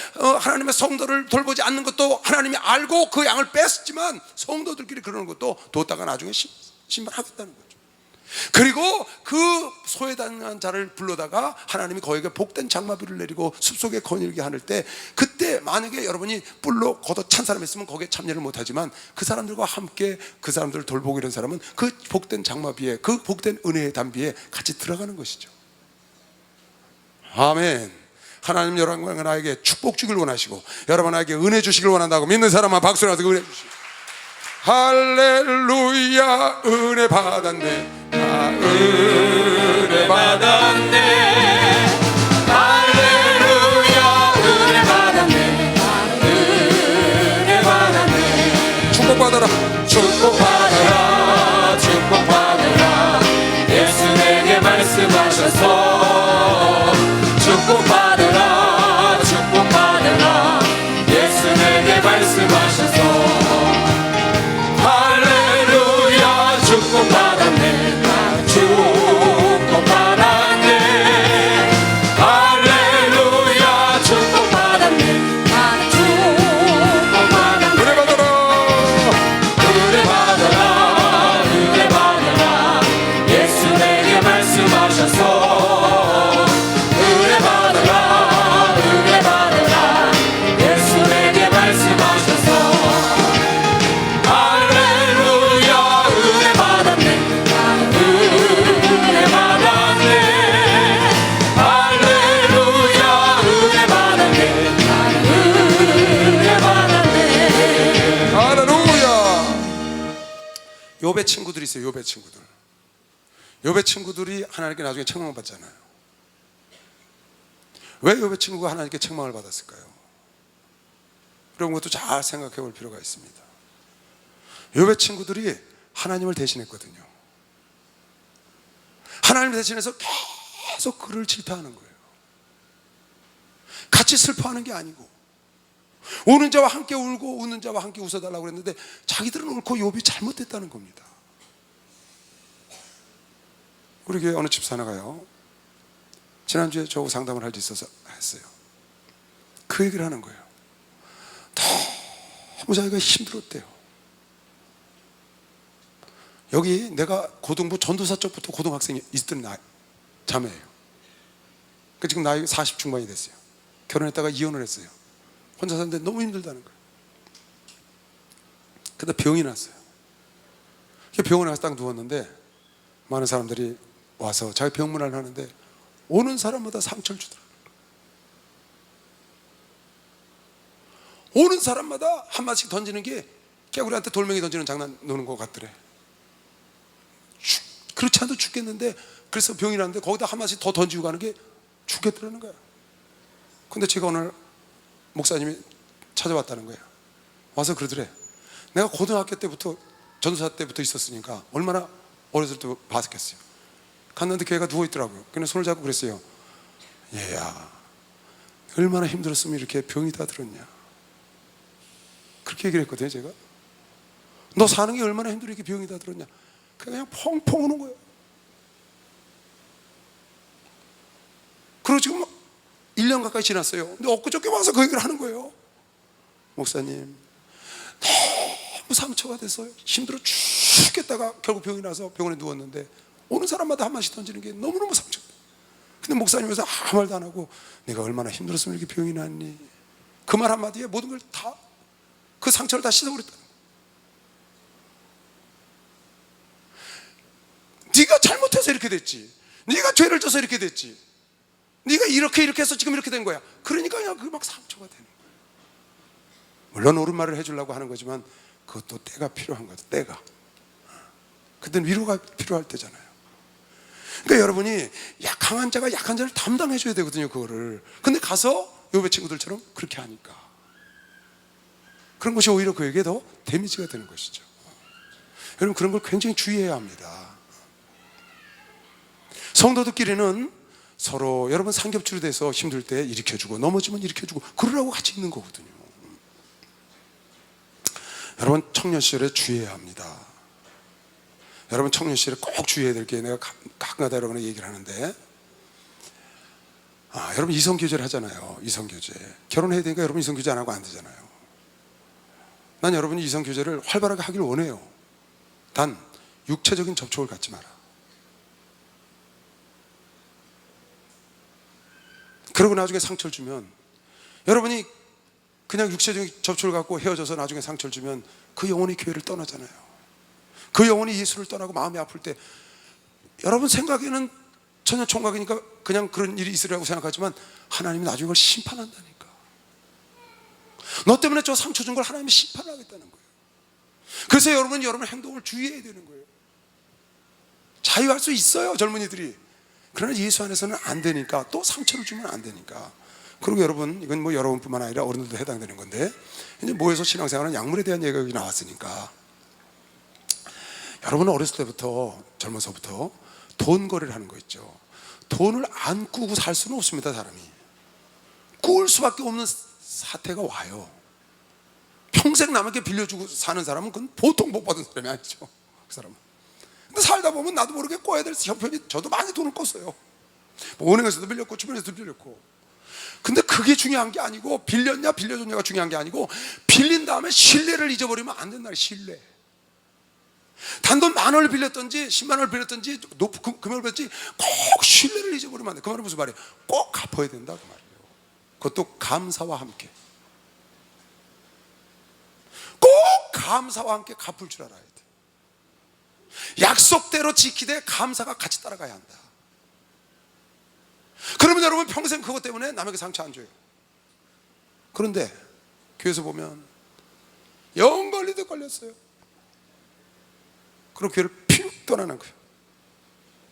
하나님의 성도를 돌보지 않는 것도 하나님이 알고 그 양을 뺐지만 성도들끼리 그러는 것도 뒀다가 나중에 심판하겠다는 거죠. 그리고 그 소외당한 자를 불러다가 하나님이 거에게 복된 장마비를 내리고 숲속에 거닐게 하는 때, 그때 만약에 여러분이 뿔로 걷어 찬 사람이 있으면 거기에 참여를 못하지만 그 사람들과 함께 그 사람들을 돌보고 이런 사람은 그 복된 장마비에, 그 복된 은혜의 담비에 같이 들어가는 것이죠. 아멘. 하나님 여러분과 나에게 축복 주길 원하시고 여러분에게 은혜 주시길 원한다고 믿는 사람만 박수로 하고 은혜 주시고, 할렐루야 은혜 받았네, 나 은혜 받았네. 할렐루야 은혜 받았네, 나 은혜 받았네. 축복받아라, 축복받아라, 축복받아라. 예수 내게 말씀하셔서 축복받아라, 축복받아라. 예수 내게 말씀하셔서 축복받았네, 나 축복받았네. 할렐루야 축복받았네, 나 축복받았네. 은혜 받아라, 은혜 받아라, 은혜 받아라. 예수 내게 말씀하셔서 은혜 받아라, 은혜 받아라. 예수 내게 말씀하셔서 욥의 친구들이 있어요. 욥의 친구들. 욥의 친구들이 하나님께 나중에 책망을 받잖아요. 왜 욥의 친구가 하나님께 책망을 받았을까요? 그런 것도 잘 생각해 볼 필요가 있습니다. 욥의 친구들이 하나님을 대신했거든요. 하나님을 대신해서 계속 그를 질타하는 거예요. 같이 슬퍼하는 게 아니고, 우는 자와 함께 울고 웃는 자와 함께 웃어달라고 그랬는데 자기들은 옳고 욥이 잘못됐다는 겁니다. 우리 교회 어느 집사나가요, 지난주에 저하고 상담을 할 수 있어서 했어요. 그 얘기를 하는 거예요. 너무 자기가 힘들었대요. 여기 내가 고등부 전도사 쪽부터 고등학생이 있던 자매예요. 그러니까 지금 나이 40 중반이 됐어요. 결혼했다가 이혼을 했어요. 혼자 사는데 너무 힘들다는 거예요. 근데 병이 났어요. 병원에 가서 딱 누웠는데 많은 사람들이 와서 자기 병문안을 하는데 오는 사람마다 상처를 주더라고요. 오는 사람마다 한 마디씩 던지는 게 깨구리한테 돌멩이 던지는 장난 노는 것 같더래. 그렇지 않아도 죽겠는데, 그래서 병이 났는데 거기다 한 마디씩 더 던지고 가는 게 죽겠더라는 거야. 근데 제가 오늘 목사님이 찾아왔다는 거예요. 와서 그러더래. 내가 고등학교 때부터 전도사 때부터 있었으니까 얼마나 어렸을 때 봤겠어요. 갔는데 걔가 누워있더라고요. 그냥 손을 잡고 그랬어요. 얘야, 얼마나 힘들었으면 이렇게 병이 다 들었냐. 그렇게 얘기를 했거든요. 제가 너 사는 게 얼마나 힘들어 이렇게 병이 다 들었냐. 그냥 펑펑 우는 거예요. 그리고 지금 1년 가까이 지났어요. 근데 엊그저께 와서 그 얘기를 하는 거예요. 목사님 너무 상처가 돼서 힘들어 죽겠다가 결국 병이 나서 병원에 누웠는데 오는 사람마다 한 마디씩 던지는 게 너무너무 상처가 돼. 근데 목사님에서 아무 말도 안 하고 내가 얼마나 힘들었으면 이렇게 병이 났니, 그 말 한마디에 모든 걸 다, 그 상처를 다 씻어버렸다. 네가 잘못해서 이렇게 됐지, 네가 죄를 져서 이렇게 됐지, 네가 이렇게 해서 지금 이렇게 된 거야. 그러니까 그냥 그게 막 상처가 되는 거야. 물론 옳은 말을 해주려고 하는 거지만 그것도 때가 필요한 거죠. 때가. 그때는 위로가 필요할 때잖아요. 그러니까 여러분이 강한 자가 약한 자를 담당해 줘야 되거든요, 그거를. 근데 가서 요배 친구들처럼 그렇게 하니까 그런 것이 오히려 그에게 더 데미지가 되는 것이죠. 여러분, 그런 걸 굉장히 주의해야 합니다. 성도들끼리는 서로 여러분 삼겹줄이 돼서 힘들 때 일으켜주고 넘어지면 일으켜주고 그러라고 같이 있는 거거든요. 여러분, 청년 시절에 주의해야 합니다. 여러분, 청년 시절에 꼭 주의해야 될 게, 내가 가끔가다 여러분에게 얘기를 하는데, 여러분 이성교제를 하잖아요. 이성교제. 결혼해야 되니까 여러분 이성교제 안 하고 안 되잖아요. 난 여러분이 이성교제를 활발하게 하길 원해요. 단 육체적인 접촉을 갖지 마라. 그러고 나중에 상처를 주면, 여러분이 그냥 육체적인 접촉을 갖고 헤어져서 나중에 상처를 주면 그 영혼이 교회를 떠나잖아요. 그 영혼이 예수를 떠나고 마음이 아플 때, 여러분 생각에는 전혀 총각이니까 그냥 그런 일이 있으리라고 생각하지만 하나님이 나중에 그걸 심판한다니까. 너 때문에 저 상처 준 걸 하나님이 심판하겠다는 거예요. 그래서 여러분은 여러분의 행동을 주의해야 되는 거예요. 자유할 수 있어요, 젊은이들이. 그러나 예수 안에서는 안 되니까, 또 상처를 주면 안 되니까. 그리고 여러분, 이건 뭐 여러분뿐만 아니라 어른들도 해당되는 건데, 이제 모여서 신앙생활은 약물에 대한 얘기가 여기 나왔으니까, 여러분은 어렸을 때부터, 젊어서부터 돈 거래를 하는 거 있죠. 돈을 안 꾸고 살 수는 없습니다, 사람이. 꾸을 수밖에 없는 사태가 와요. 평생 남에게 빌려주고 사는 사람은 그건 보통 복 받은 사람이 아니죠, 그 사람은. 근데 살다 보면 나도 모르게 꿔야 될 형편이, 저도 많이 돈을 꿨어요. 뭐 은행에서도 빌렸고 주변에서도 빌렸고. 근데 그게 중요한 게 아니고, 빌렸냐 빌려줬냐가 중요한 게 아니고, 빌린 다음에 신뢰를 잊어버리면 안 된다. 신뢰. 단돈 10,000원을 빌렸든지 10만 원을 빌렸든지 높은 금액을 빌렸든지 꼭 신뢰를 잊어버리면 안 돼. 그 말은 무슨 말이에요? 꼭 갚아야 된다, 그 말이에요. 그것도 감사와 함께. 꼭 감사와 함께 갚을 줄 알아야 돼. 약속대로 지키되 감사가 같이 따라가야 한다. 그러면 여러분 평생 그것 때문에 남에게 상처 안 줘요. 그런데 교회에서 보면 영 걸리듯 걸렸어요. 그럼 교회를 픽 떠나는 거예요.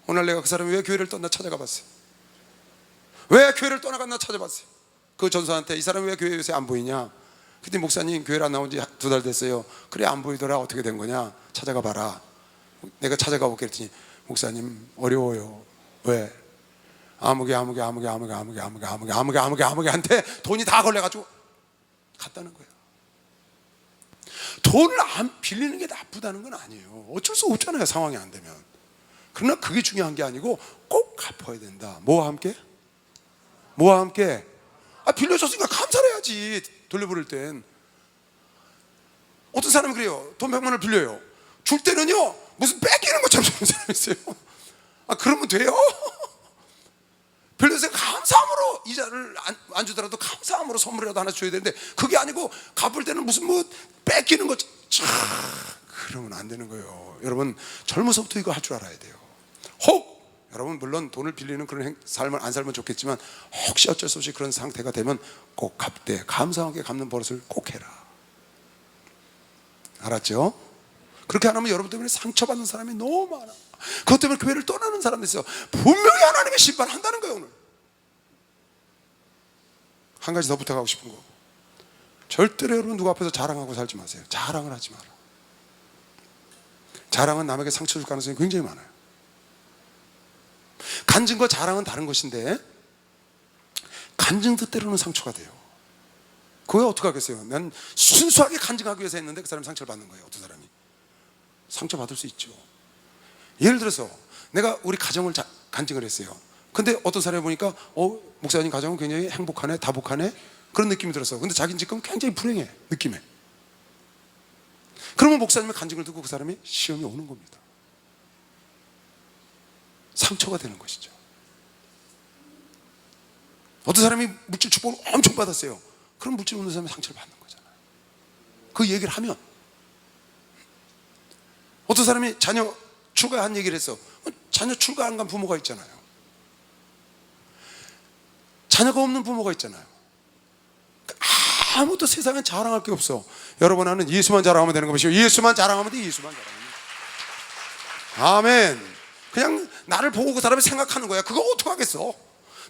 오늘 내가 그 사람이 왜 교회를 떠나 찾아가 봤어요. 왜 교회를 떠나갔나 찾아봤어요. 그 전사한테 이 사람이 왜 교회 요새 안 보이냐. 그때 목사님 교회를 안 나온 지 2달 됐어요. 그래, 안 보이더라. 어떻게 된 거냐, 찾아가 봐라. 내가 찾아가 볼게 했더니, 목사님 어려워요. 왜? 아무개한테 돈이 다 걸려가지고 갔다는 거예요. 돈을 안 빌리는 게 나쁘다는 건 아니에요. 어쩔 수 없잖아요, 상황이 안 되면. 그러나 그게 중요한 게 아니고 꼭 갚아야 된다. 뭐와 함께? 뭐와 함께? 빌려줬으니까 감사를 해야지. 돌려버릴 땐. 어떤 사람이 그래요. 돈 100만 원을 빌려요. 줄 때는요 무슨 뺏기는 것처럼 주는 사람이 있어요. 그러면 돼요? 빌려서 감사함으로, 이자를 안 주더라도 감사함으로 선물이라도 하나 줘야 되는데, 그게 아니고 갚을 때는 무슨 뭐 뺏기는 것, 그러면 안 되는 거예요. 여러분 젊어서부터 이거 할 줄 알아야 돼요. 혹 여러분 물론 돈을 빌리는 그런 삶을 안 살면 좋겠지만, 혹시 어쩔 수 없이 그런 상태가 되면 꼭 갚되 감사하게 갚는 버릇을 꼭 해라. 알았죠? 그렇게 안 하면 여러분 때문에 상처받는 사람이 너무 많아. 그것 때문에 교회를 떠나는 사람들이 있어요. 분명히 하나님의 심판한다는 거예요. 오늘 한 가지 더 부탁하고 싶은 거, 절대로 여러분 누구 앞에서 자랑하고 살지 마세요. 자랑을 하지 마라. 자랑은 남에게 상처 줄 가능성이 굉장히 많아요. 간증과 자랑은 다른 것인데, 간증도 때로는 상처가 돼요. 그게 어떻게 하겠어요? 난 순수하게 간증하기 위해서 했는데 그 사람이 상처를 받는 거예요. 어떤 사람이 상처 받을 수 있죠. 예를 들어서 내가 우리 가정을 간증을 했어요. 근데 어떤 사람이 보니까 목사님 가정은 굉장히 행복하네, 다복하네. 그런 느낌이 들었어. 근데 자기는 지금 굉장히 불행해, 느낌에. 그러면 목사님의 간증을 듣고 그 사람이 시험이 오는 겁니다. 상처가 되는 것이죠. 어떤 사람이 물질 축복을 엄청 받았어요. 그럼 물질 없는 사람이 상처를 받는 거잖아요. 그 얘기를 하면. 어떤 사람이 자녀 출가한 얘기를 했어. 자녀 출가 안 간 부모가 있잖아요. 자녀가 없는 부모가 있잖아요. 아무도 세상에 자랑할 게 없어. 여러분, 나는 예수만 자랑하면 되는 것이요, 예수만 자랑하면 돼. 예수만 자랑하면 돼. 아멘. 그냥 나를 보고 그 사람이 생각하는 거야. 그거 어떡하겠어.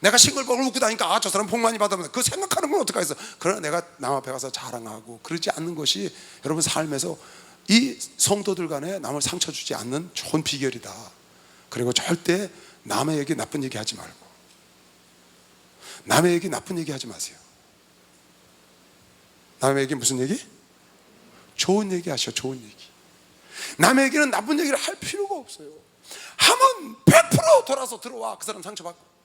내가 싱글벙글 웃고 다니까 아, 저 사람 복 많이 받으면 그 생각하는 건 어떡하겠어. 그러나 내가 남 앞에 가서 자랑하고 그러지 않는 것이 여러분 삶에서 이 성도들 간에 남을 상처 주지 않는 좋은 비결이다. 그리고 절대 남에게 나쁜 얘기 하지 말고, 남에게 나쁜 얘기 하지 마세요. 남에게 무슨 얘기? 좋은 얘기 하셔. 좋은 얘기. 남에게는 나쁜 얘기를 할 필요가 없어요. 하면 100% 돌아서 들어와. 그 사람 상처받고.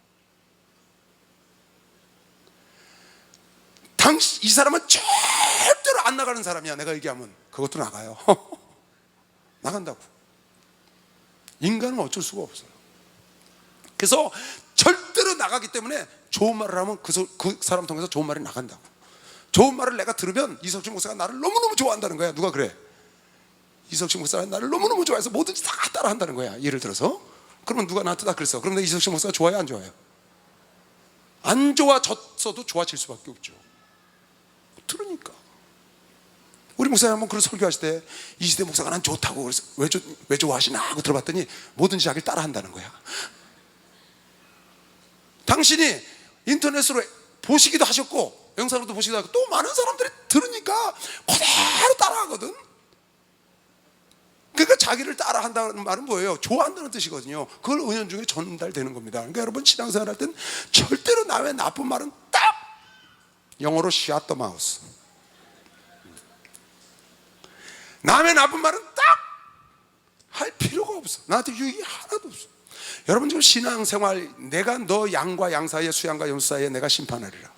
이 사람은 절대로 안 나가는 사람이야. 내가 얘기하면 그것도 나가요. 나간다고. 인간은 어쩔 수가 없어요. 그래서 절대로 나가기 때문에 좋은 말을 하면 그 사람 통해서 좋은 말이 나간다고. 좋은 말을 내가 들으면 이석진 목사가 나를 너무너무 좋아한다는 거야. 누가 그래? 이석진 목사가 나를 너무너무 좋아해서 뭐든지 다 따라한다는 거야. 예를 들어서. 그러면 누가 나한테 다 그랬어. 그럼 내 이석진 목사가 좋아요, 안 좋아요? 안 좋아졌어도 좋아질 수밖에 없죠. 들으니까. 우리 목사님 한번 그런 설교하실 때 이시대 목사가 난 좋다고, 그래서 왜 좋아하시나 하고 들어봤더니 뭐든지 자기를 따라한다는 거야. 당신이 인터넷으로 보시기도 하셨고 영상으로도 보시기도 하고 또 많은 사람들이 들으니까 그대로 따라하거든. 그러니까 자기를 따라한다는 말은 뭐예요? 좋아한다는 뜻이거든요. 그걸 은연중에 전달되는 겁니다. 그러니까 여러분 신앙생활 할 땐 절대로 남의 나쁜 말은 딱 영어로 shut the mouth. 남의 나쁜 말은 딱 할 필요가 없어. 나한테 유익이 하나도 없어. 여러분 지금 신앙생활, 내가 너 양과 양 사이에, 수양과 염소 사이에 내가 심판하리라.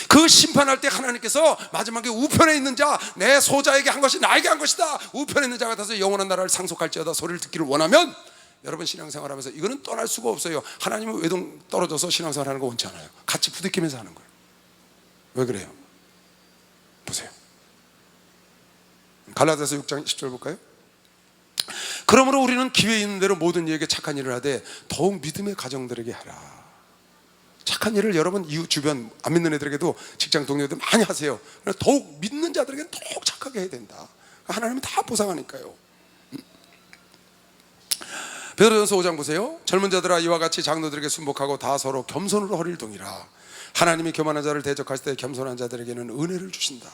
그 심판할 때 하나님께서 마지막에 우편에 있는 자, 내 소자에게 한 것이 나에게 한 것이다. 우편에 있는 자 같아서 영원한 나라를 상속할지어다 소리를 듣기를 원하면, 여러분 신앙생활하면서 이거는 떠날 수가 없어요. 하나님은 외동 떨어져서 신앙생활하는 거 원치 않아요. 같이 부딪히면서 하는 거예요. 왜 그래요? 보세요. 갈라디아서 6장 10절 볼까요? 그러므로 우리는 기회 있는 대로 모든 이에게 착한 일을 하되 더욱 믿음의 가정들에게 하라. 착한 일을 여러분 이웃 주변 안 믿는 애들에게도, 직장 동료들 많이 하세요. 더욱 믿는 자들에게는 더욱 착하게 해야 된다. 하나님은 다 보상하니까요. 베드로전서 5장 보세요. 젊은 자들아 이와 같이 장로들에게 순복하고 다 서로 겸손으로 허리를 동이라. 하나님이 교만한 자를 대적하실 때 겸손한 자들에게는 은혜를 주신다.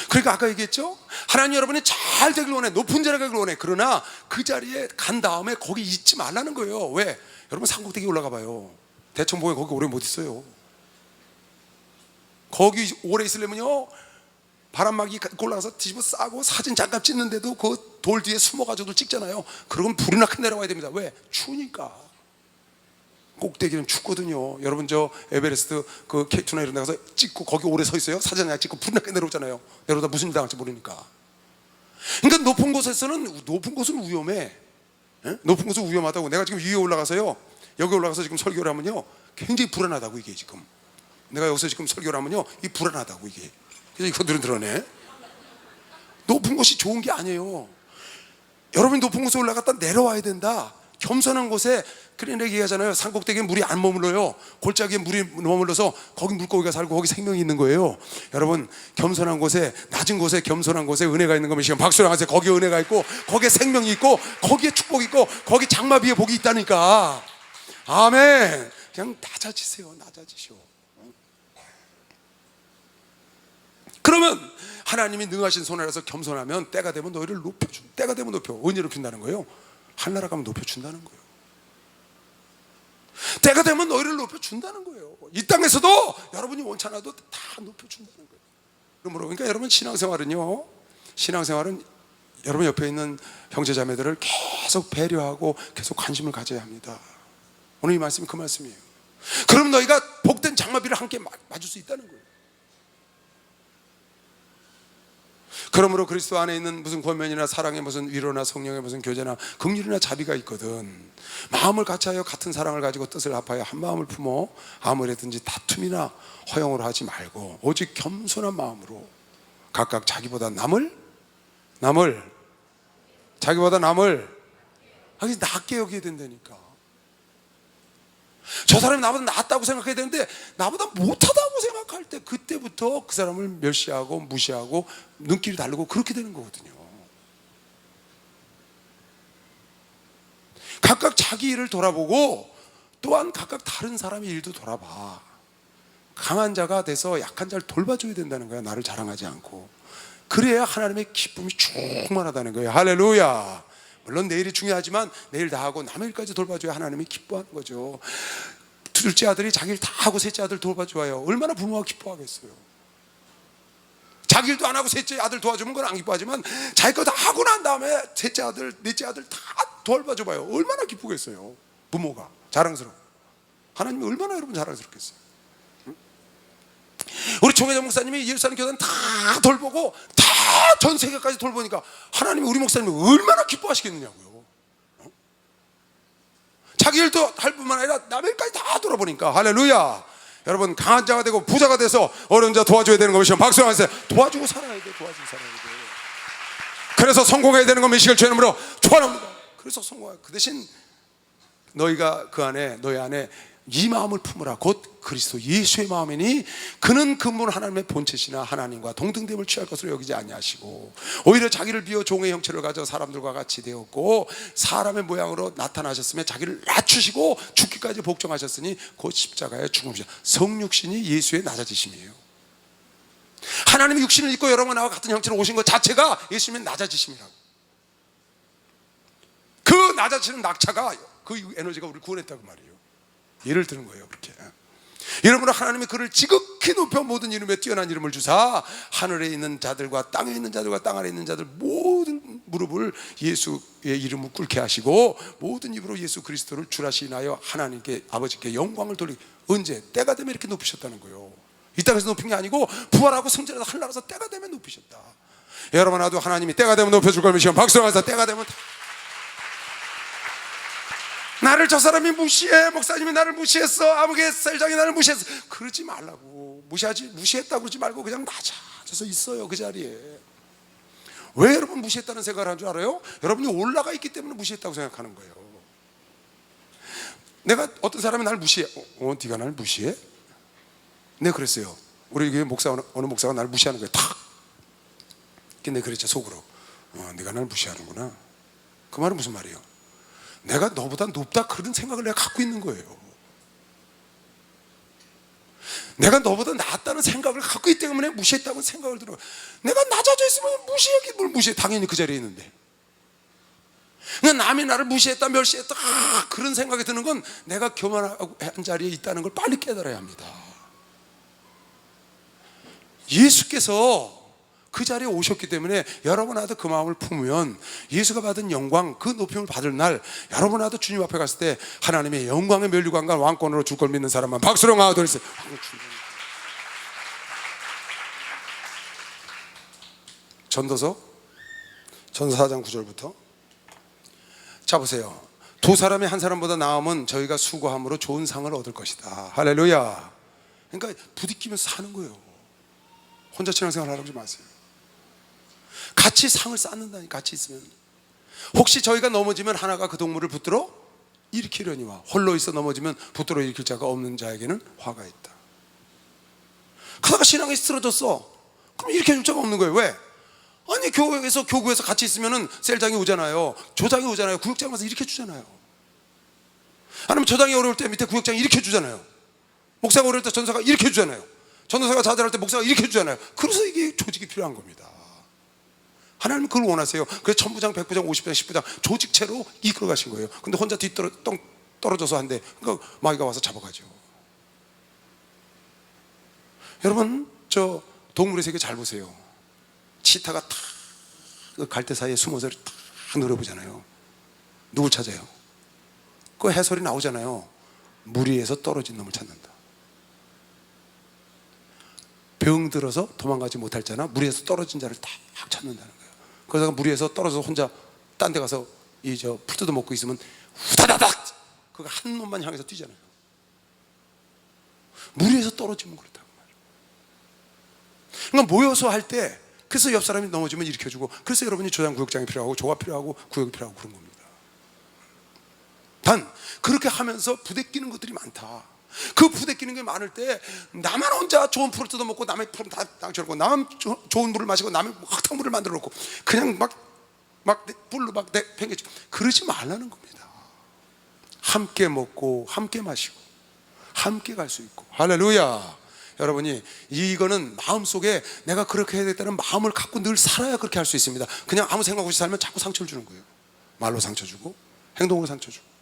그러니까 아까 얘기했죠? 하나님 여러분이 잘 되길 원해, 높은 자리에 가길 원해. 그러나 그 자리에 간 다음에 거기 있지 말라는 거예요. 왜? 여러분 산꼭대기 올라가 봐요. 대청봉에 거기 오래 못 있어요. 거기 오래 있으려면요 바람막이 올라가서 뒤집어 싸고 사진 잠깐 찍는데도 그 돌 뒤에 숨어가지고 찍잖아요. 그러면 불이 나게 내려와야 됩니다. 왜? 추우니까. 꼭대기는 춥거든요. 여러분 저 에베레스트 그 K2나 이런 데 가서 찍고 거기 오래 서 있어요. 사진 약 찍고 불이 나게 내려오잖아요. 내려오다 무슨 일 당할지 모르니까. 그러니까 높은 곳에서는, 높은 곳은 위험해. 에? 높은 곳은 위험하다고. 내가 지금 위에 올라가서요, 여기 올라가서 지금 설교를 하면요 굉장히 불안하다고. 이게 지금 내가 여기서 지금 설교를 하면요 이 불안하다고 이게. 그래서 이거 드러내. 높은 곳이 좋은 게 아니에요. 여러분이 높은 곳에 올라갔다 내려와야 된다. 겸손한 곳에, 그러니까 얘기하잖아요. 산꼭대기에 물이 안 머물러요. 골짜기에 물이 머물러서 거기 물고기가 살고 거기 생명이 있는 거예요. 여러분 겸손한 곳에, 낮은 곳에, 겸손한 곳에 은혜가 있는 거면 지금 박수를 하세요. 거기에 은혜가 있고 거기에 생명이 있고 거기에 축복이 있고 거기 장마 위에 복이 있다니까. 아멘. 그냥 낮아지세요. 낮아지셔. 그러면 하나님이 능하신 손아래서 겸손하면 때가 되면 너희를 높여준, 때가 되면 높여, 언제 높인다는 거예요? 하늘나라 가면 높여준다는 거예요. 때가 되면 너희를 높여준다는 거예요. 이 땅에서도 여러분이 원치 않아도 다 높여준다는 거예요. 그러니까 여러분 신앙생활은요, 신앙생활은 여러분 옆에 있는 형제자매들을 계속 배려하고 계속 관심을 가져야 합니다. 오늘 이 말씀이 그 말씀이에요. 그럼 너희가 복된 장마비를 함께 맞을 수 있다는 거예요. 그러므로 그리스도 안에 있는 무슨 권면이나 사랑의 무슨 위로나 성령의 무슨 교제나 긍휼이나 자비가 있거든. 마음을 같이하여 같은 사랑을 가지고 뜻을 합하여 한 마음을 품어 아무래든지 다툼이나 허용을 하지 말고 오직 겸손한 마음으로 각각 자기보다 남을 낫게 여겨야 된다니까. 저 사람이 나보다 낫다고 생각해야 되는데 나보다 못하다고 생각할 때 그때부터 그 사람을 멸시하고 무시하고 눈길이 다르고 그렇게 되는 거거든요. 각각 자기 일을 돌아보고 또한 각각 다른 사람의 일도 돌아봐. 강한 자가 돼서 약한 자를 돌봐줘야 된다는 거야. 나를 자랑하지 않고. 그래야 하나님의 기쁨이 충만하다는 거예요. 할렐루야. 물론 내 일이 중요하지만 내 일 다 하고 남의 일까지 돌봐줘야 하나님이 기뻐하는 거죠. 둘째 아들이 자기 일 다 하고 셋째 아들 돌봐줘요. 얼마나 부모가 기뻐하겠어요. 자기 일도 안 하고 셋째 아들 도와주면 그건 안 기뻐하지만 자기 거 다 하고 난 다음에 셋째 아들 넷째 아들 다 돌봐줘봐요. 얼마나 기쁘겠어요. 부모가 자랑스러워. 하나님이 얼마나 여러분 자랑스럽겠어요. 우리 총회장 목사님이 예루살렘 교단 다 돌보고 다 전 세계까지 돌보니까 하나님이 우리 목사님이 얼마나 기뻐하시겠느냐고요. 자기 일도 할 뿐만 아니라 남의 일까지 다 돌아보니까. 할렐루야. 여러분 강한 자가 되고 부자가 돼서 어려운 자 도와줘야 되는 것이요. 박수 하세요. 도와주고 살아야 돼. 도와주고 살아야 돼. 그래서 성공해야 되는 건 미식을 주의 이름으로 축원합니다. 그래서 성공해. 그 대신 너희가 그 안에 너희 안에 이 마음을 품으라. 곧 그리스도 예수의 마음이니 그는 근본 하나님의 본체시나 하나님과 동등됨을 취할 것으로 여기지 아니하시고 오히려 자기를 비워 종의 형체를 가져 사람들과 같이 되었고 사람의 모양으로 나타나셨으며 자기를 낮추시고 죽기까지 복종하셨으니 곧 십자가에 죽음이시다. 성육신이 예수의 낮아지심이에요. 하나님이 육신을 입고 여러분과 나와 같은 형체로 오신 것 자체가 예수님의 낮아지심이라고. 그 낮아지는 낙차가 그 에너지가 우리를 구원했다고 말이에요. 예를 드는 거예요. 그렇게 여러분은 하나님이 그를 지극히 높여 모든 이름에 뛰어난 이름을 주사 하늘에 있는 자들과 땅에 있는 자들과 땅 아래 있는 자들 모든 무릎을 예수의 이름을 꿇게 하시고 모든 입으로 예수 그리스도를 주라시 인하여 하나님께 아버지께 영광을 돌리고 언제? 때가 되면 이렇게 높이셨다는 거예요. 이 땅에서 높인 게 아니고 부활하고 승천해서 하늘나라에서 때가 되면 높이셨다. 여러분 나도 하나님이 때가 되면 높여줄 걸 믿으시면 박수를 하면서 때가 되면 나를 저 사람이 무시해, 목사님이 나를 무시했어, 아무개 셀장이 나를 무시했어, 그러지 말라고. 무시했다고 그러지 말고 그냥 낮아져서 있어요. 그 자리에. 왜 여러분 무시했다는 생각을 하는 줄 알아요? 여러분이 올라가 있기 때문에 무시했다고 생각하는 거예요. 내가 어떤 사람이 나를 무시해. 네가 나를 무시해? 네, 그랬어요. 우리 교회 어느 목사가 나를 무시하는 거예요. 탁. 근데 그랬죠, 속으로. 네가 나를 무시하는구나. 그 말은 무슨 말이에요? 내가 너보다 높다 그런 생각을 내가 갖고 있는 거예요. 내가 너보다 낫다는 생각을 갖고 있기 때문에 무시했다고 생각을 들어요. 내가 낮아져 있으면 무시하기 뭘 무시해. 당연히 그 자리에 있는데. 남이 나를 무시했다 멸시했다 그런 생각이 드는 건 내가 교만한 자리에 있다는 걸 빨리 깨달아야 합니다. 예수께서 그 자리에 오셨기 때문에 여러분 나도 그 마음을 품으면 예수가 받은 영광 그 높임을 받을 날 여러분 나도 주님 앞에 갔을 때 하나님의 영광의 면류관과 왕권으로 줄 걸 믿는 사람만 박수로 나와드리세요. 전도서 4장 9절부터 자 보세요. 두 사람이 한 사람보다 나으면 저희가 수고함으로 좋은 상을 얻을 것이다. 할렐루야. 그러니까 부딪히면서 사는 거예요. 혼자 신앙생활 하지 마세요. 같이 상을 쌓는다니. 같이 있으면 혹시 저희가 넘어지면 하나가 그 동물을 붙들어 일으키려니와 홀로 있어 넘어지면 붙들어 일으킬 자가 없는 자에게는 화가 있다. 그러다가 신앙이 쓰러졌어. 그럼 일으켜줄 자가 없는 거예요. 왜? 아니 교구에서 같이 있으면은 셀장이 오잖아요. 조장이 오잖아요. 구역장 와서 일으켜주잖아요. 아니면 조장이 어려울 때 밑에 구역장이 일으켜주잖아요. 목사가 어려울 때 전사가 일으켜주잖아요. 전도사가 좌절할 때 목사가 일으켜주잖아요. 그래서 이게 조직이 필요한 겁니다. 하나님은 그걸 원하세요. 그래서 천부장, 백부장, 50부장, 10부장 조직체로 이끌어 가신 거예요. 근데 혼자 떨어져서 한대. 그러니까 마귀가 와서 잡아가죠. 여러분 저 동물의 세계 잘 보세요. 치타가 탁 그 갈대 사이에 숨어서 탁 노려보잖아요. 누굴 찾아요? 그 해설이 나오잖아요. 무리에서 떨어진 놈을 찾는다. 병들어서 도망가지 못할 자나 무리에서 떨어진 자를 딱 찾는다는 거예요. 그러다가 무리에서 떨어져서 혼자 딴 데 가서 풀 뜯어 먹고 있으면 후다다닥 그거 한 놈만 향해서 뛰잖아요. 무리에서 떨어지면 그렇다고 말이에요. 그러니까 모여서 할 때, 그래서 옆 사람이 넘어지면 일으켜주고, 그래서 여러분이 조장구역장이 필요하고 조가 필요하고 구역이 필요하고 그런 겁니다. 단 그렇게 하면서 부대끼는 것들이 많다. 그 부대끼는 게 많을 때 나만 혼자 좋은 풀을 뜯어먹고 남의 풀은 다 당쳐놓고, 나만 좋은 물을 마시고 남의 흙탕물을 만들어 놓고 그냥 막 불로 막 팽개치고 그러지 말라는 겁니다. 함께 먹고 함께 마시고 함께 갈 수 있고. 할렐루야. 여러분이 이거는 마음속에 내가 그렇게 해야 되겠다는 마음을 갖고 늘 살아야 그렇게 할 수 있습니다. 그냥 아무 생각 없이 살면 자꾸 상처를 주는 거예요. 말로 상처 주고 행동으로 상처 주고.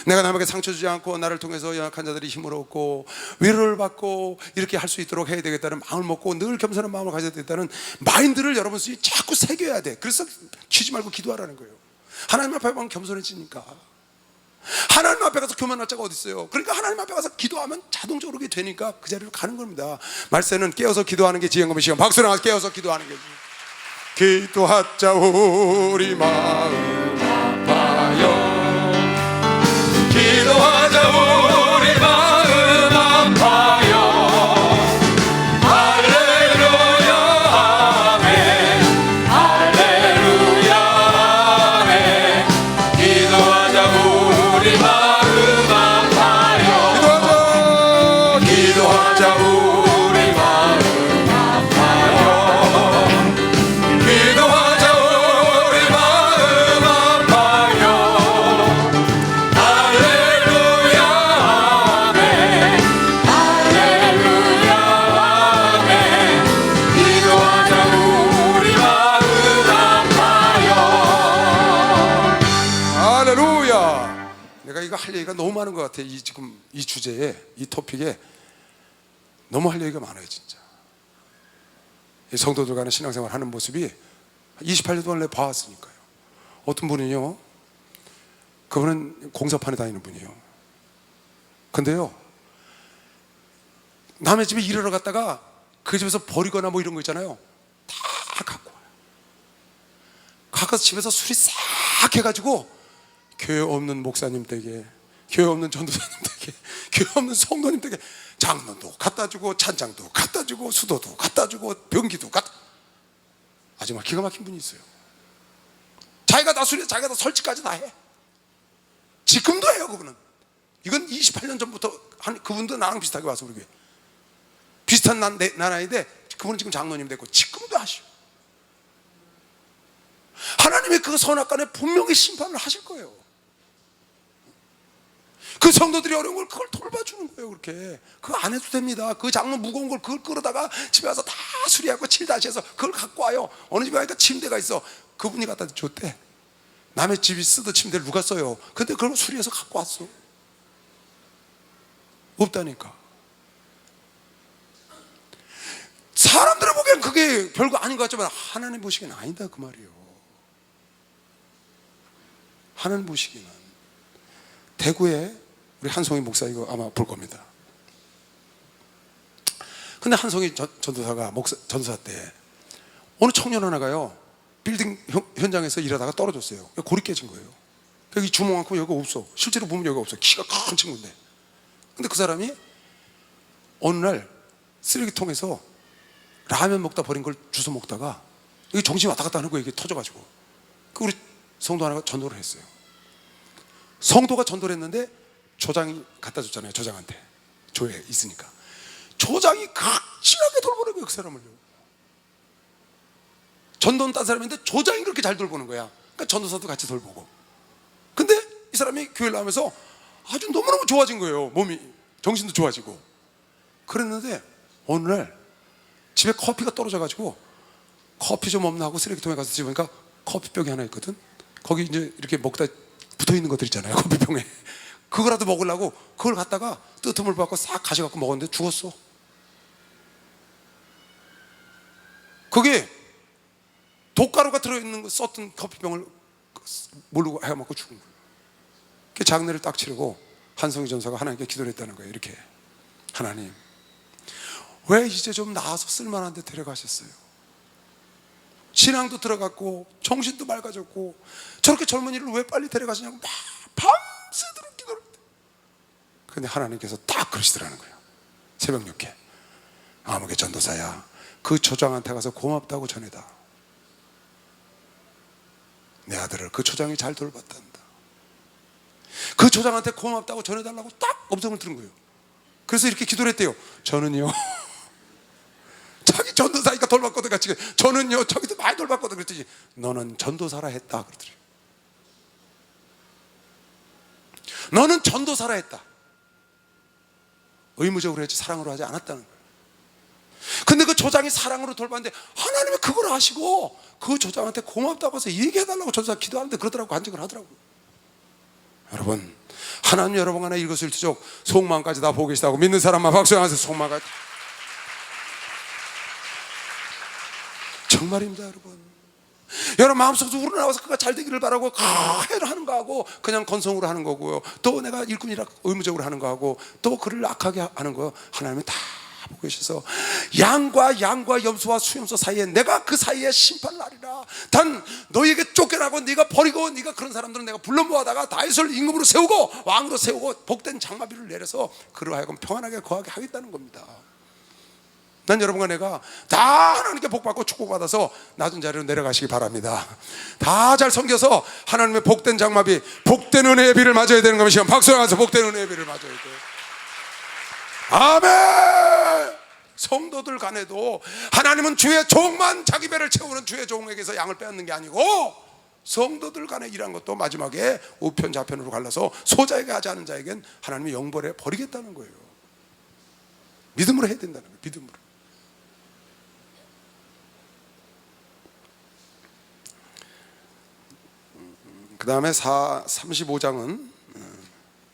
내가 남에게 상처 주지 않고 나를 통해서 연약한 자들이 힘을 얻고 위로를 받고 이렇게 할 수 있도록 해야 되겠다는 마음을 먹고 늘 겸손한 마음을 가져야 되겠다는 마인드를 여러분 속에 자꾸 새겨야 돼. 그래서 쉬지 말고 기도하라는 거예요. 하나님 앞에 가면 겸손해지니까. 하나님 앞에 가서 교만할 자가 어디 있어요? 그러니까 하나님 앞에 가서 기도하면 자동적으로 그게 되니까 그 자리로 가는 겁니다. 말세는 깨어서 기도하는 게 지혜인가 시간. 박수를 나가서 깨어서 기도하는 게. 기도하자 우리 마음 아파요. 기도하자 우리 마음 아파요. 할렐루야 아멘. 할렐루야 아멘. 기도하자 우리 마음 아파요. 기도하자 우리 마음 아파요. 기도하자 우리 마음 아파요. 내가 이거 할 얘기가 너무 많은 것 같아. 지금 이 주제에, 이 토픽에 너무 할 얘기가 많아요, 진짜. 이 성도들 간의 신앙생활 하는 모습이 28년 동안 내가 봐왔으니까요. 어떤 분은요, 그분은 공사판에 다니는 분이에요. 근데요, 남의 집에 일하러 갔다가 그 집에서 버리거나 뭐 이런 거 있잖아요. 다 갖고 와요. 가서 집에서 술이 싹 해가지고 교회 없는 목사님 댁에, 교회 없는 전도사님 댁에, 교회 없는 성도님 댁에 장로도 갖다 주고 찬장도 갖다 주고 수도도 갖다 주고 병기도 갖다. 아주 기가 막힌 분이 있어요. 자기가 다 수리, 자기가 다 설치까지 다 해. 지금도 해요, 그분은. 이건 28년 전부터 그분도 나랑 비슷하게 와서 그러게. 비슷한 나라인데 그분은 지금 장로님 됐고 지금도 하시오. 하나님의 그 선악간에 분명히 심판을 하실 거예요. 그 성도들이 어려운 걸 그걸 돌봐주는 거예요. 그렇게 그거 안 해도 됩니다. 그 장로 무거운 걸 그걸 끌어다가 집에 와서 다 수리하고 칠 다시 해서 그걸 갖고 와요. 어느 집에 가니까 침대가 있어. 그분이 갖다 줬대. 남의 집이 쓰던 침대를 누가 써요? 근데 그걸 수리해서 갖고 왔어. 없다니까. 사람들이 보기엔 그게 별거 아닌 것 같지만 하나님 보시기엔 아니다 그 말이에요. 하나님 보시기는. 대구에 우리 한송이 목사 이거 아마 볼 겁니다. 근데 한송이 전도사가 전도사 때 어느 청년 하나가요 빌딩 현장에서 일하다가 떨어졌어요. 골이 깨진 거예요. 여기 주먹만큼 여기가 없어. 실제로 보면 여기가 없어. 키가 큰 친구인데. 근데 그 사람이 어느 날 쓰레기통에서 라면 먹다 버린 걸 주워 먹다가 여기 정신이 왔다 갔다 하는 거예요. 이게 터져가지고. 그 우리 성도 하나가 전도를 했어요. 성도가 전도를 했는데 조장이 갖다 줬잖아요. 조장한테. 조에 있으니까. 조장이 각진하게 돌보는 거예요. 그 사람을요. 전도는 딴 사람인데 조장이 그렇게 잘 돌보는 거야. 그러니까 전도사도 같이 돌보고. 근데 이 사람이 교회를 나오면서 아주 너무너무 좋아진 거예요. 몸이. 정신도 좋아지고. 그랬는데 어느 날 집에 커피가 떨어져가지고 커피 좀 없나 하고 쓰레기통에 가서 집으니까 커피병이 하나 있거든. 거기 이제 이렇게 먹다 붙어있는 것들 있잖아요. 커피병에. 그거라도 먹으려고 그걸 갖다가 뜨뜻물 받고 싹 가져갖고 먹었는데 죽었어. 그게 독가루가 들어있는 거 썼던 커피병을 모르고 해먹고 죽은 거예요. 그 장례를 딱 치르고 한송이 전사가 하나님께 기도를 했다는 거예요. 이렇게, 하나님, 왜 이제 좀 나아서 쓸만한 데 데려가셨어요? 신앙도 들어갔고 정신도 맑아졌고 저렇게 젊은이를 왜 빨리 데려가시냐고 막 밤새도록 기도를 했대. 근데 하나님께서 딱 그러시더라는 거예요. 새벽 6에 아무개 전도사야, 그 조장한테 가서 고맙다고 전해다. 내 아들을 그 조장이 잘 돌봤단다. 그 조장한테 고맙다고 전해달라고 딱 음성을 들은 거예요. 그래서 이렇게 기도를 했대요. 저는요 자기 전도사니까 돌봤거든 같이, 저는요 저기도 많이 돌봤거든 그랬더니 너는 전도사라 했다 그러더래요. 너는 전도사라 했다. 의무적으로 했지 사랑으로 하지 않았다는 거예요. 근데 그 조장이 사랑으로 돌봤는데 하나님이 그걸 아시고 그 조장한테 고맙다고 해서 얘기해달라고 전도사 기도하는데 그러더라고, 간증을 하더라고요. 여러분, 하나님 여러분 안에 일거수일투족 속마음까지 다 보고 계시다고 믿는 사람만 박수하면서 속마음까지. 정말입니다 여러분. 여러분 마음속에서 우러나와서 그가 잘 되기를 바라고 해를 하는 거하고 그냥 건성으로 하는 거고요, 또 내가 일꾼이라 의무적으로 하는 거하고 또 그를 악하게 하는 거 하나님은 다 보고 계셔서 양과 염소와 수염소 사이에 내가 그 사이에 심판을 하리라. 단 너희에게 쫓겨나고 네가 버리고 네가 그런 사람들은 내가 불러 모아다가 다윗을 임금으로 세우고 왕으로 세우고 복된 장마비를 내려서 그로 하여금 평안하게 거하게 하겠다는 겁니다. 난 여러분과 내가 다 하나님께 복받고 축복받아서 낮은 자리로 내려가시기 바랍니다. 다 잘 섬겨서 하나님의 복된 장마비, 복된 은혜의 비를 맞아야 되는 겁니다. 박수하면서 복된 은혜의 비를 맞아야 돼요. 아멘. 성도들 간에도 하나님은 주의 종만 자기 배를 채우는 주의 종에게서 양을 빼앗는 게 아니고 성도들 간에 일한 것도 마지막에 우편 좌편으로 갈라서 소자에게 하지 않은 자에겐 하나님이 영벌에 버리겠다는 거예요. 믿음으로 해야 된다는 거예요. 믿음으로. 그 다음에 35장은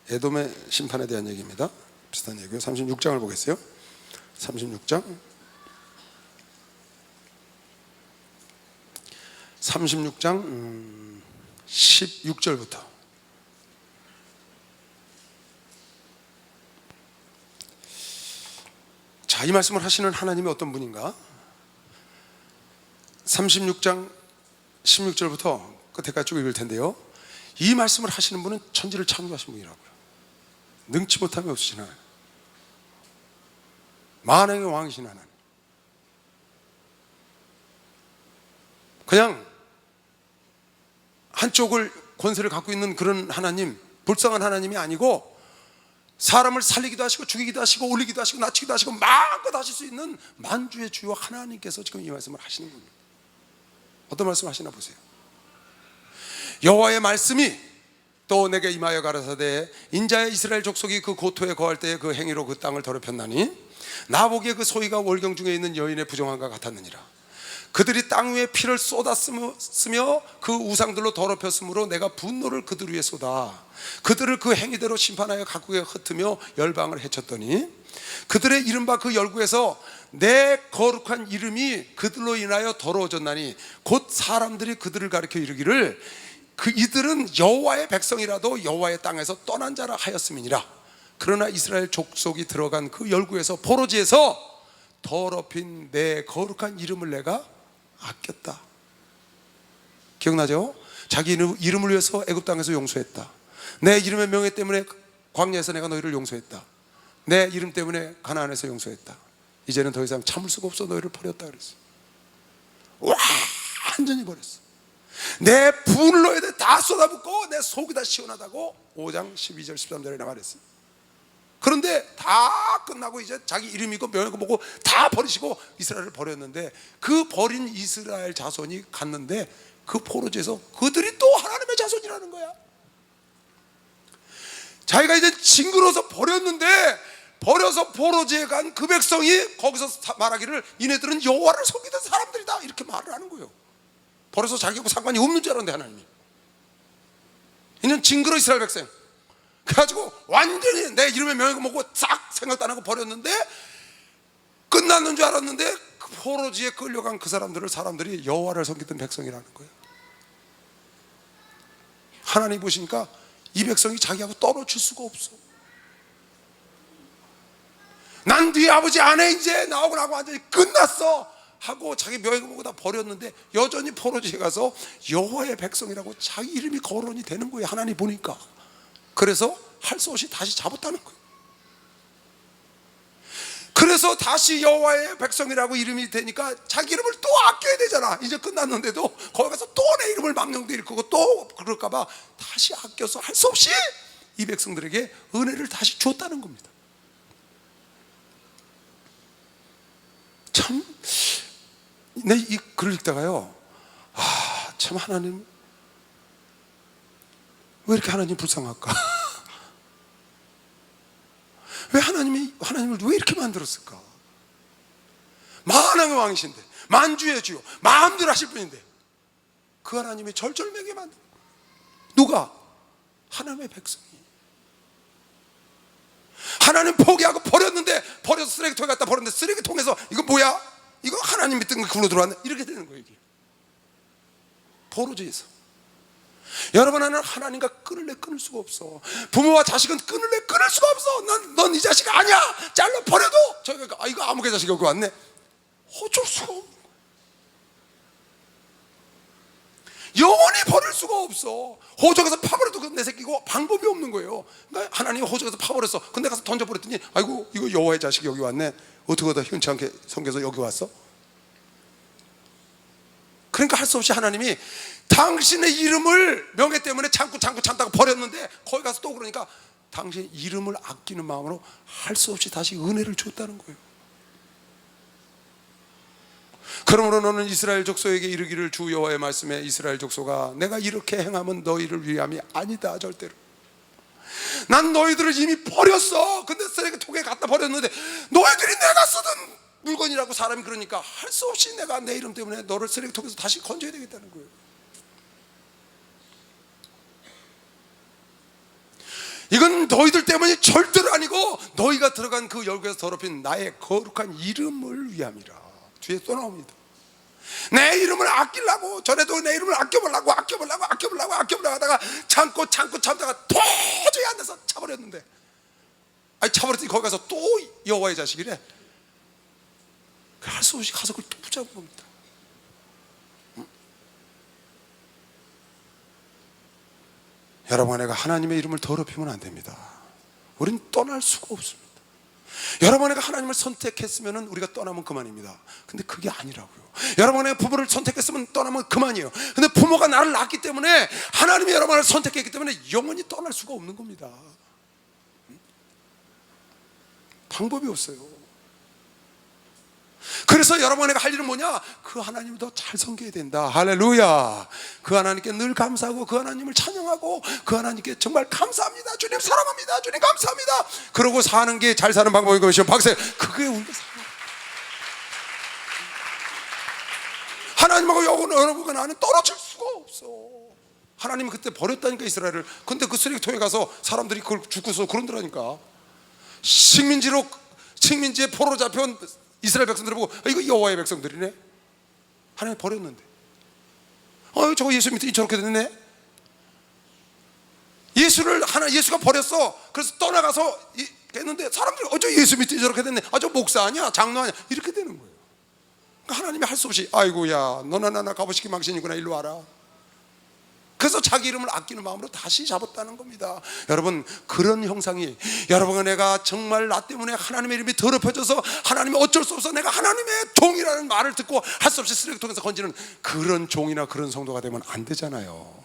에돔의 심판에 대한 얘기입니다. 비슷한 얘기예요. 36장을 보겠어요. 36장 16절부터 자, 이 말씀을 하시는 하나님이 어떤 분인가? 36장 16절부터 끝에까지 쭉 읽을 텐데요, 이 말씀을 하시는 분은 천지를 창조하신 분이라고요. 능치 못함이 없으신 하나님, 만왕의 왕이신 하나님, 그냥 한쪽을 권세를 갖고 있는 그런 하나님, 불쌍한 하나님이 아니고 사람을 살리기도 하시고 죽이기도 하시고 올리기도 하시고 낮추기도 하시고 마음껏 하실 수 있는 만주의 주요 하나님께서 지금 이 말씀을 하시는 겁니다. 어떤 말씀 하시나 보세요. 여호와의 말씀이 또 내게 임하여 가라사대 인자의 이스라엘 족속이 그 고토에 거할 때에 그 행위로 그 땅을 더럽혔나니 나 보기에 그 소위가 월경 중에 있는 여인의 부정함과 같았느니라. 그들이 땅 위에 피를 쏟았으며 그 우상들로 더럽혔으므로 내가 분노를 그들 위에 쏟아 그들을 그 행위대로 심판하여 각국에 흩으며 열방을 해쳤더니 그들의 이른바 그 열국에서 내 거룩한 이름이 그들로 인하여 더러워졌나니 곧 사람들이 그들을 가리켜 이르기를 그 이들은 여호와의 백성이라도 여호와의 땅에서 떠난 자라 하였음이니라. 그러나 이스라엘 족속이 들어간 그 열국에서 포로지에서 더럽힌 내 거룩한 이름을 내가 아꼈다. 기억나죠? 자기 이름을 위해서 애굽 땅에서 용서했다. 내 이름의 명예 때문에 광야에서 내가 너희를 용서했다. 내 이름 때문에 가나안에서 용서했다. 이제는 더 이상 참을 수가 없어 너희를 버렸다 그랬어. 완전히 버렸어. 내 분을 너희들 다 쏟아붓고 내 속이 다 시원하다고 5장 12절 13절에 말했어. 그런데 다 끝나고 이제 자기 이름이고 명예고 뭐고 다 버리시고 이스라엘을 버렸는데 그 버린 이스라엘 자손이 갔는데 그 포로지에서 그들이 또 하나님의 자손이라는 거야. 자기가 이제 징그러워서 버렸는데 버려서 포로지에 간 그 백성이 거기서 말하기를 이네들은 여호와를 섬기던 사람들이다 이렇게 말을 하는 거예요. 버려서 자기하고 상관이 없는 줄 알았는데 하나님이 이는 징그러 이스라엘 백성 그래가지고 완전히 내 이름의 명예가 뭐고 싹 생각도 안 하고 버렸는데 끝났는 줄 알았는데 그 포로지에 끌려간 그 사람들이 여호와를 섬기던 백성이라는 거예요. 하나님 보시니까 이 백성이 자기하고 떨어질 수가 없어. 난 네 아버지 안에 이제 나오고 나고 완전히 끝났어 하고 자기 묘역을 보고 다 버렸는데 여전히 포로지에 가서 여호와의 백성이라고 자기 이름이 거론이 되는 거예요. 하나님 보니까. 그래서 할 수 없이 다시 잡았다는 거예요. 그래서 다시 여호와의 백성이라고 이름이 되니까 자기 이름을 또 아껴야 되잖아. 이제 끝났는데도 거기 가서 또 내 이름을 망령되이 일컫고 또 그럴까 봐 다시 아껴서 할 수 없이 이 백성들에게 은혜를 다시 줬다는 겁니다. 참, 내 이 글을 읽다가요, 참 하나님 왜 이렇게 하나님 불쌍할까? 왜 하나님을 왜 이렇게 만들었을까? 만왕의 왕이신데, 만주의 주요, 마음대로 하실 분인데 그 하나님이 절절매게 만든 누가? 하나님의 백성이. 하나님 포기하고 버렸는데, 버려서 쓰레기통에 갖다 버렸는데 쓰레기통에서 이거 뭐야? 이거 하나님 믿던 거 굴러 들어왔네. 이렇게 되는 거예요. 이게 포로지에서. 여러분, 하나님과 끊을래 끊을 수가 없어. 부모와 자식은 끊을래 끊을 수가 없어. 넌 이 자식 아니야. 잘라 버려도 저희가 이거 아무개 자식이 여기 왔네. 어쩔 수가 없는 거야. 영원히 버릴 수가 없어. 호적에서 파버려도 내 새끼고 방법이 없는 거예요. 그러니까 하나님이 호적에서 파버렸어. 근데 가서 던져버렸더니 아이고 이거 여호와의 자식이 여기 왔네. 어떻게 하다 흔치 않게 섬겨서 여기 왔어? 그러니까 할 수 없이 하나님이 당신의 이름을 명예 때문에 참다가 버렸는데 거기 가서 또 그러니까 당신의 이름을 아끼는 마음으로 할 수 없이 다시 은혜를 줬다는 거예요. 그러므로 너는 이스라엘 족속에게 이르기를, 주 여호와의 말씀에 이스라엘 족속아, 내가 이렇게 행함은 너희를 위함이 아니다. 절대로. 난 너희들을 이미 버렸어. 근데 쓰레기통에 갖다 버렸는데 너희들이 내가 쓰던 물건이라고 사람이 그러니까 할 수 없이 내가 내 이름 때문에 너를 쓰레기통에서 다시 건져야 되겠다는 거예요. 이건 너희들 때문이 절대로 아니고 너희가 들어간 그 열국에서 더럽힌 나의 거룩한 이름을 위함이라. 뒤에 또 나옵니다. 내 이름을 아끼려고, 전에도 내 이름을 아껴보려고 하다가 참다가 도저히 안 돼서 차버렸는데, 차버렸더니 거기 가서 또 여호와의 자식이래. 할 수 없이 가서 그걸 또 붙잡은 겁니다. 여러분, 내가 하나님의 이름을 더럽히면 안 됩니다. 우린 떠날 수가 없습니다. 여러분, 내가 하나님을 선택했으면 우리가 떠나면 그만입니다. 근데 그게 아니라고요. 여러분, 내가 부모를 선택했으면 떠나면 그만이에요. 근데 부모가 나를 낳았기 때문에, 하나님이 여러분을 선택했기 때문에 영원히 떠날 수가 없는 겁니다. 방법이 없어요. 그래서 여러분, 내가 할 일은 뭐냐? 그 하나님을 더 잘 섬겨야 된다. 할렐루야. 그 하나님께 늘 감사하고 그 하나님을 찬양하고 그 하나님께 정말 감사합니다. 주님 사랑합니다. 주님 감사합니다. 그러고 사는 게 잘 사는 방법인 것이요. 박세, 그게 우리가 사는. 하나님하고 여러분과 나는 떨어질 수가 없어. 하나님은 그때 버렸다니까, 이스라엘을. 근데 그 쓰레기통에 가서 사람들이 그걸 죽고서 그런다니까. 식민지에 포로 잡혀온 이스라엘 백성들을 보고 이거 여호와의 백성들이네. 하나님 버렸는데 저거 예수 믿더니 저렇게 됐네. 예수가 버렸어. 그래서 떠나가서 했는데 사람들이 저 예수 믿더니 저렇게 됐네. 저 목사 아니야, 장로 아니야, 이렇게 되는 거예요. 그러니까 하나님이 할 수 없이 아이고야 너나 나나 값없이 망신이구나, 일로 와라. 그래서 자기 이름을 아끼는 마음으로 다시 잡았다는 겁니다. 여러분, 그런 형상이, 여러분과 내가 정말 나 때문에 하나님의 이름이 더럽혀져서 하나님이 어쩔 수 없어 내가 하나님의 종이라는 말을 듣고 할 수 없이 쓰레기통에서 건지는 그런 종이나 그런 성도가 되면 안 되잖아요.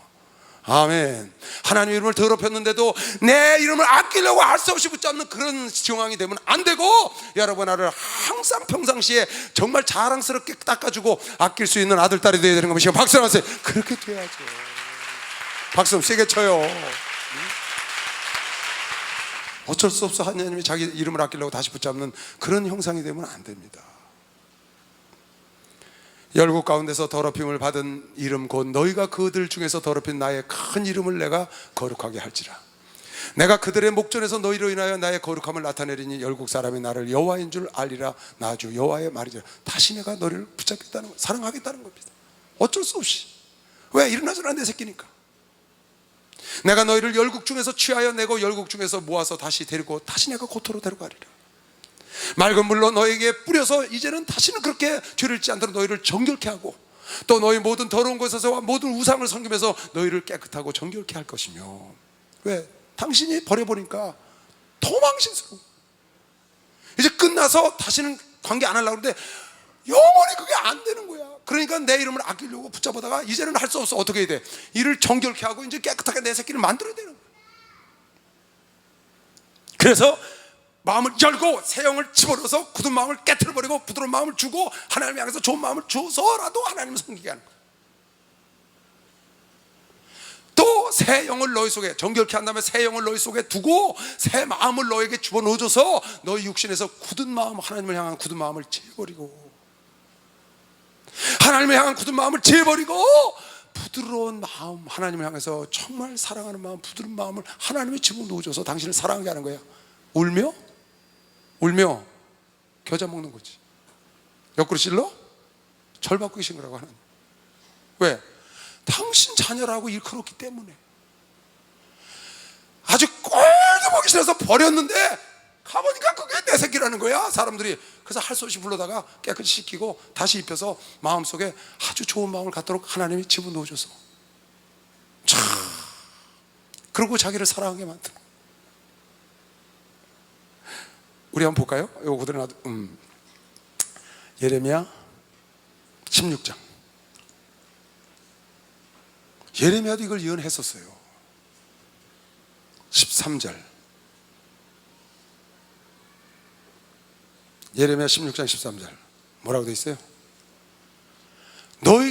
아멘. 하나님의 이름을 더럽혔는데도 내 이름을 아끼려고 할 수 없이 붙잡는 그런 정황이 되면 안 되고, 여러분, 나를 항상 평상시에 정말 자랑스럽게 닦아주고 아낄 수 있는 아들, 딸이 되어야 되는 것이요. 박수 한번 하세요. 그렇게 돼야죠. 박수 세게 쳐요. 어쩔 수 없어 하나님이 자기 이름을 아끼려고 다시 붙잡는 그런 형상이 되면 안 됩니다. 열국 가운데서 더럽힘을 받은 이름 곧 너희가 그들 중에서 더럽힌 나의 큰 이름을 내가 거룩하게 할지라. 내가 그들의 목전에서 너희로 인하여 나의 거룩함을 나타내리니 열국 사람이 나를 여호와인 줄 알리라. 나 주 여호와의 말이라. 다시 내가 너를 붙잡겠다는 것, 사랑하겠다는 겁니다. 어쩔 수 없이. 왜? 일어나서는 내 새끼니까. 내가 너희를 열국 중에서 취하여 내고 열국 중에서 모아서 다시 데리고 다시 내가 고토로 데려가리라. 맑은 물로 너에게 뿌려서 이제는 다시는 그렇게 죄를 짓지 않도록 너희를 정결케 하고, 또 너희 모든 더러운 것에서와 모든 우상을 섬기면서 너희를 깨끗하고 정결케 할 것이며. 왜? 당신이 버려보니까 더 망신스러워. 이제 끝나서 다시는 관계 안 하려고 하는데 영원히 그게 안 되는 거야. 그러니까 내 이름을 아끼려고 붙잡아다가 이제는 할 수 없어. 어떻게 해야 돼? 이를 정결케 하고 이제 깨끗하게 내 새끼를 만들어야 되는 거야. 그래서 마음을 열고 새 영을 집어넣어서 굳은 마음을 깨트려버리고 부드러운 마음을 주고 하나님을 향해서 좋은 마음을 줘서라도 하나님을 섬기게 하는 거야. 또 새 영을 너희 속에, 정결케 한 다음에 새 영을 너희 속에 두고 새 마음을 너에게 집어넣어줘서 너희 육신에서 굳은 마음, 하나님을 향한 굳은 마음을 제버리고, 하나님을 향한 굳은 마음을 제버리고 부드러운 마음, 하나님을 향해서 정말 사랑하는 마음, 부드러운 마음을 하나님의 집어넣어줘서 당신을 사랑하게 하는 거야. 울며 겨자 먹는 거지. 옆구리 찔러? 절 받고 계신 거라고 하나님. 왜? 당신 자녀라고 일컬었기 때문에. 아주 꼴도 보기 싫어서 버렸는데 가보니까 그게 내 새끼라는 거야, 사람들이. 그래서 할 수 없이 불러다가 깨끗이 씻기고 다시 입혀서 마음속에 아주 좋은 마음을 갖도록 하나님이 집어넣어줘서 참, 그리고 자기를 사랑하게 만드는. 우리 한번 볼까요? 이거 그대로 놔두. 예레미야 16장. 예레미야도 이걸 예언했었어요. 13절. 예레미야 16장 13절 뭐라고 돼 있어요?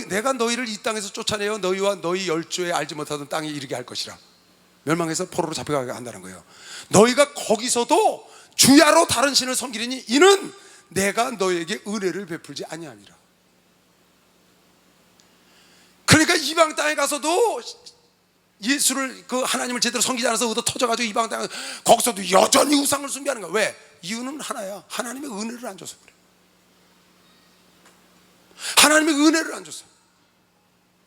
내가 너희를 이 땅에서 쫓아내어 너희와 너희 열조에 알지 못하던 땅에 이르게 할 것이라. 멸망해서 포로로 잡혀가게 한다는 거예요. 너희가 거기서도 주야로 다른 신을 섬기리니 이는 내가 너희에게 은혜를 베풀지 아니함이라. 그러니까 이방 땅에 가서도 예수를, 그 하나님을 제대로 섬기지 않아서 얻어 터져가지고 이방 땅에 거기서도 여전히 우상을 숭배하는 거야. 왜? 이유는 하나야. 하나님의 은혜를 안 줘서 그래. 하나님의 은혜를 안 줬어.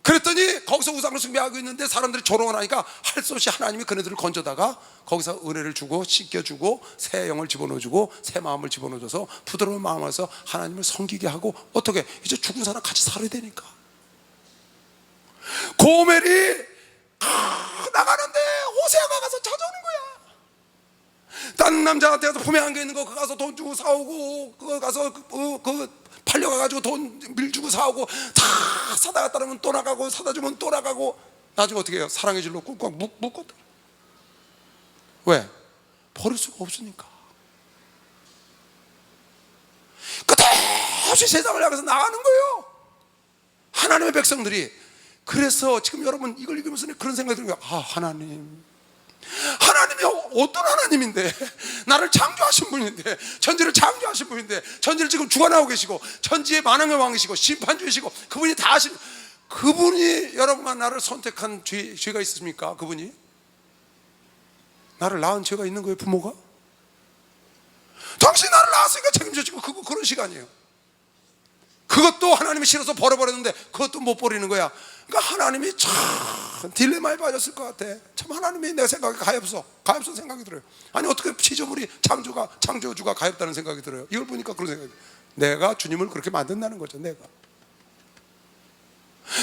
그랬더니 거기서 우상을 숭배하고 있는데 사람들이 조롱을 하니까 할 수 없이 하나님이 그네들을 건져다가 거기서 은혜를 주고 씻겨주고 새 영을 집어넣어주고 새 마음을 집어넣어줘서 부드러운 마음에서 하나님을 섬기게 하고, 어떻게? 이제 죽은 사람 같이 살아야 되니까. 고멜이 나가는데 호세아가 가서 찾아오는 거야. 다른 남자한테 가서 품에 안겨 있는 거 그거 가서 돈 주고 사오고, 그거 가서 팔려가가지고 돈 밀 주고 사오고, 다 사다 갖다 놓으면 또 나가고, 사다 주면 또 나가고, 나중에 어떻게 해요? 사랑의 질로 꾹꾹 묶었다. 왜? 버릴 수가 없으니까. 끝없이 세상을 향해서 나가는 거예요, 하나님의 백성들이. 그래서 지금 여러분 이걸 읽으면서 그런 생각이 드는 거예요. 아, 하나님이 어떤 하나님인데, 나를 창조하신 분인데, 천지를 창조하신 분인데, 천지를 지금 주관하고 계시고 천지의 만왕의 왕이시고 심판주이시고 그분이 다 하신, 그분이 여러분과 나를 선택한 죄가 있습니까? 그분이 나를 낳은 죄가 있는 거예요, 부모가? 당신이 나를 낳았으니까 책임져지고, 그런 시간이에요. 그것도 하나님이 싫어서 버려버렸는데 그것도 못 버리는 거야. 그러니까 하나님이 참 딜레마에 빠졌을 것 같아. 참 하나님이 내 생각에 가엾어 생각이 들어요. 아니 어떻게 피조물이 창조주가 가엾다는 생각이 들어요. 이걸 보니까 그런 생각이 들어요. 내가 주님을 그렇게 만든다는 거죠. 내가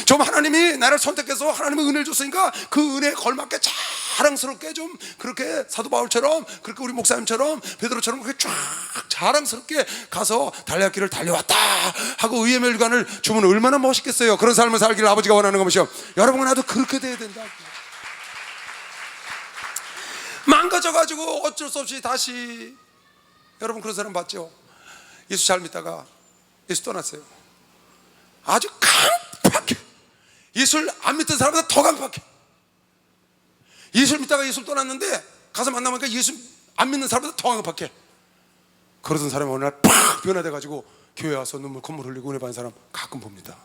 좀 하나님이 나를 선택해서 하나님의 은혜를 줬으니까 그 은혜에 걸맞게 자랑스럽게 좀 그렇게 사도 바울처럼, 그렇게 우리 목사님처럼, 베드로처럼 그렇게 쫙 자랑스럽게 가서 달려왔기를 달려왔다 하고 의의 멸관을 주면 얼마나 멋있겠어요. 그런 삶을 살기를 아버지가 원하는 것이요. 여러분 나도 그렇게 돼야 된다. 망가져가지고 어쩔 수 없이 다시, 여러분 그런 사람 봤죠? 예수 잘 믿다가 예수 떠났어요. 아주 강팍해. 예수를 안 믿던 사람보다 더 강팍해. 예수를 믿다가 예수를 떠났는데 가서 만나보니까 예수 안 믿는 사람보다 더 강팍해. 그러던 사람이 어느 날 팍 변화돼가지고 교회 와서 콧물 흘리고 은혜 받는 사람 가끔 봅니다.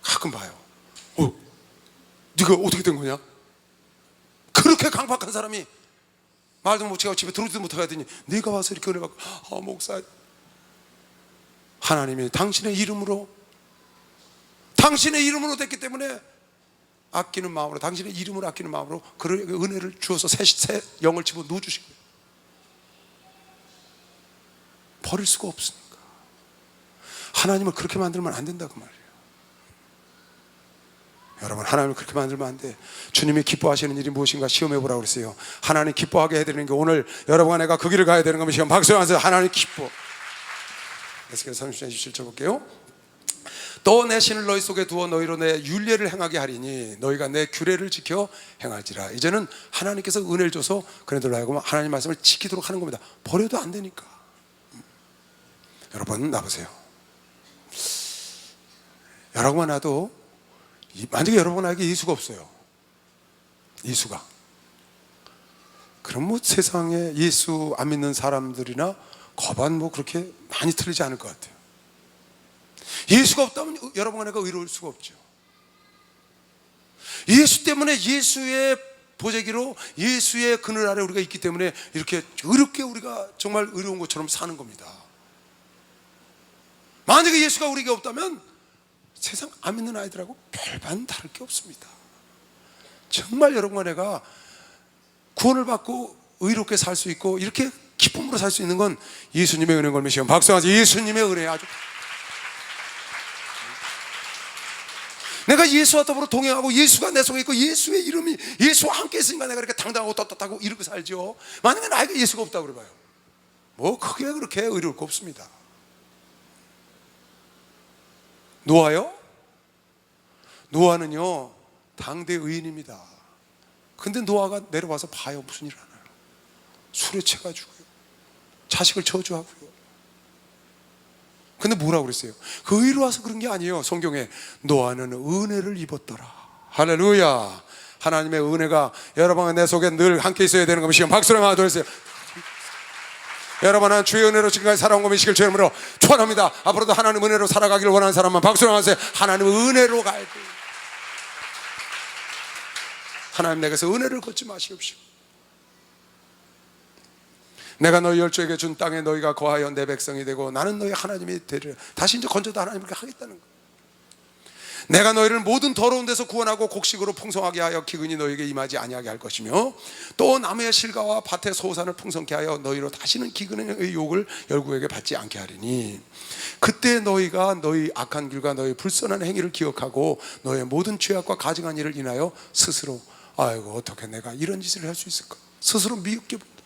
가끔 봐요. 네가 어떻게 된 거냐? 그렇게 강팍한 사람이 말도 못하고 집에 들어오지도 못하고 하더니 네가 와서 이렇게 은혜 받고, 목사, 하나님이 당신의 이름으로 됐기 때문에 아끼는 마음으로, 당신의 이름으로 아끼는 마음으로 그 은혜를 주어서 새 영을 집어 넣어주신 거예요. 버릴 수가 없으니까. 하나님을 그렇게 만들면 안 된다 그 말이에요. 여러분, 하나님을 그렇게 만들면 안 돼. 주님이 기뻐하시는 일이 무엇인가 시험해 보라고 그랬어요. 하나님 기뻐하게 해드리는 게 오늘 여러분과 내가 그 길을 가야 되는 겁니다. 시험 박수 하면서 하나님 기뻐. 에스겔 30장 27절 볼게요. 또 내 신을 너희 속에 두어 너희로 내 율례를 행하게 하리니 너희가 내 규례를 지켜 행할지라. 이제는 하나님께서 은혜를 줘서 그네들로 하여금 하나님 말씀을 지키도록 하는 겁니다. 버려도 안 되니까. 여러분, 나보세요. 여러분만 나도, 만약에 여러분에게 예수가 없어요, 예수가, 그럼 뭐 세상에 예수 안 믿는 사람들이나 거반 뭐 그렇게 많이 틀리지 않을 것 같아요. 예수가 없다면 여러분 안에가 의로울 수가 없죠. 예수 때문에, 예수의 보재기로 예수의 그늘 아래 우리가 있기 때문에 이렇게 의롭게 우리가 정말 의로운 것처럼 사는 겁니다. 만약에 예수가 우리에게 없다면 세상 안 믿는 아이들하고 별반 다를 게 없습니다. 정말 여러분과 내가 구원을 받고 의롭게 살 수 있고 이렇게 기쁨으로 살 수 있는 건 예수님의 은혜인 걸 믿으시면 박수 한번. 예수님의 은혜. 아주 내가 예수와 더불어 동행하고 예수가 내 속에 있고 예수의 이름이 예수와 함께 있으니까 내가 이렇게 당당하고 떳떳하고 이렇게 살죠. 만약에 나에게 예수가 없다고 그래봐요, 뭐 크게 그렇게 의로울 거 없습니다. 노아요? 노아는요 당대 의인입니다. 근데 노아가 내려와서 봐요, 무슨 일을 하나요? 술에 취해가지고요, 자식을 저주하고요. 근데 뭐라고 그랬어요? 그 의로워서 그런 게 아니에요. 성경에 노아는 은혜를 입었더라. 할렐루야. 하나님의 은혜가 여러분과 내 속에 늘 함께 있어야 되는 것이시고 박수를 하나 더 해주세요. 여러분은 주의 은혜로 지금까지 살아온 것이시길 주의 이름으로 축원합니다. 앞으로도 하나님 은혜로 살아가기를 원하는 사람만 박수를 하세요. 하나님 은혜로 가야 돼요. 하나님 내게서 은혜를 걷지 마시옵시오. 내가 너희 열조에게 준 땅에 너희가 거하여 내 백성이 되고 나는 너희 하나님이 되리라. 다시 이제 건져도 하나님 그렇게 하겠다는 거예요. 내가 너희를 모든 더러운 데서 구원하고 곡식으로 풍성하게 하여 기근이 너희에게 임하지 아니하게 할 것이며 또 나무의 실과와 밭의 소산을 풍성케 하여 너희로 다시는 기근의 욕을 열국에게 받지 않게 하리니 그때 너희가 너희 악한 길과 너희 불선한 행위를 기억하고 너희의 모든 죄악과 가증한 일을 인하여 스스로 아이고 어떻게 내가 이런 짓을 할 수 있을까 스스로 미흡게 본다.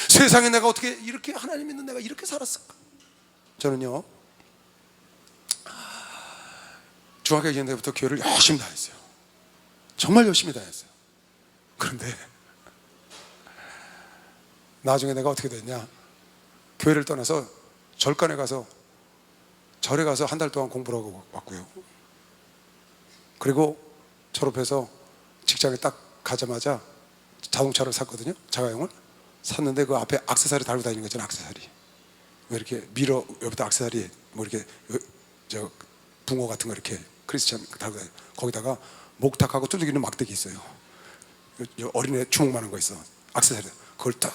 세상에 내가 어떻게 이렇게 하나님 믿는 내가 이렇게 살았을까. 저는요 중학교 2학년 때부터 교회를 열심히 다녔어요. 정말 열심히 다녔어요. 그런데 나중에 내가 어떻게 됐냐, 교회를 떠나서 절간에 가서 절에 가서 한 달 동안 공부를 하고 왔고요. 그리고 졸업해서 직장에 딱 가자마자 자동차를 샀거든요. 자가용을 샀는데 그 앞에 액세서리 달고 다니는 거 있잖아요. 액세서리 왜 이렇게 미러 옆에다 액세서리 뭐 이렇게 저 붕어 같은 거 이렇게 크리스찬 달고 다니고 거기다가 목탁하고 뚫리기는 막대기 있어요. 어린애 주먹만한 거 있어. 액세서리 그걸 딱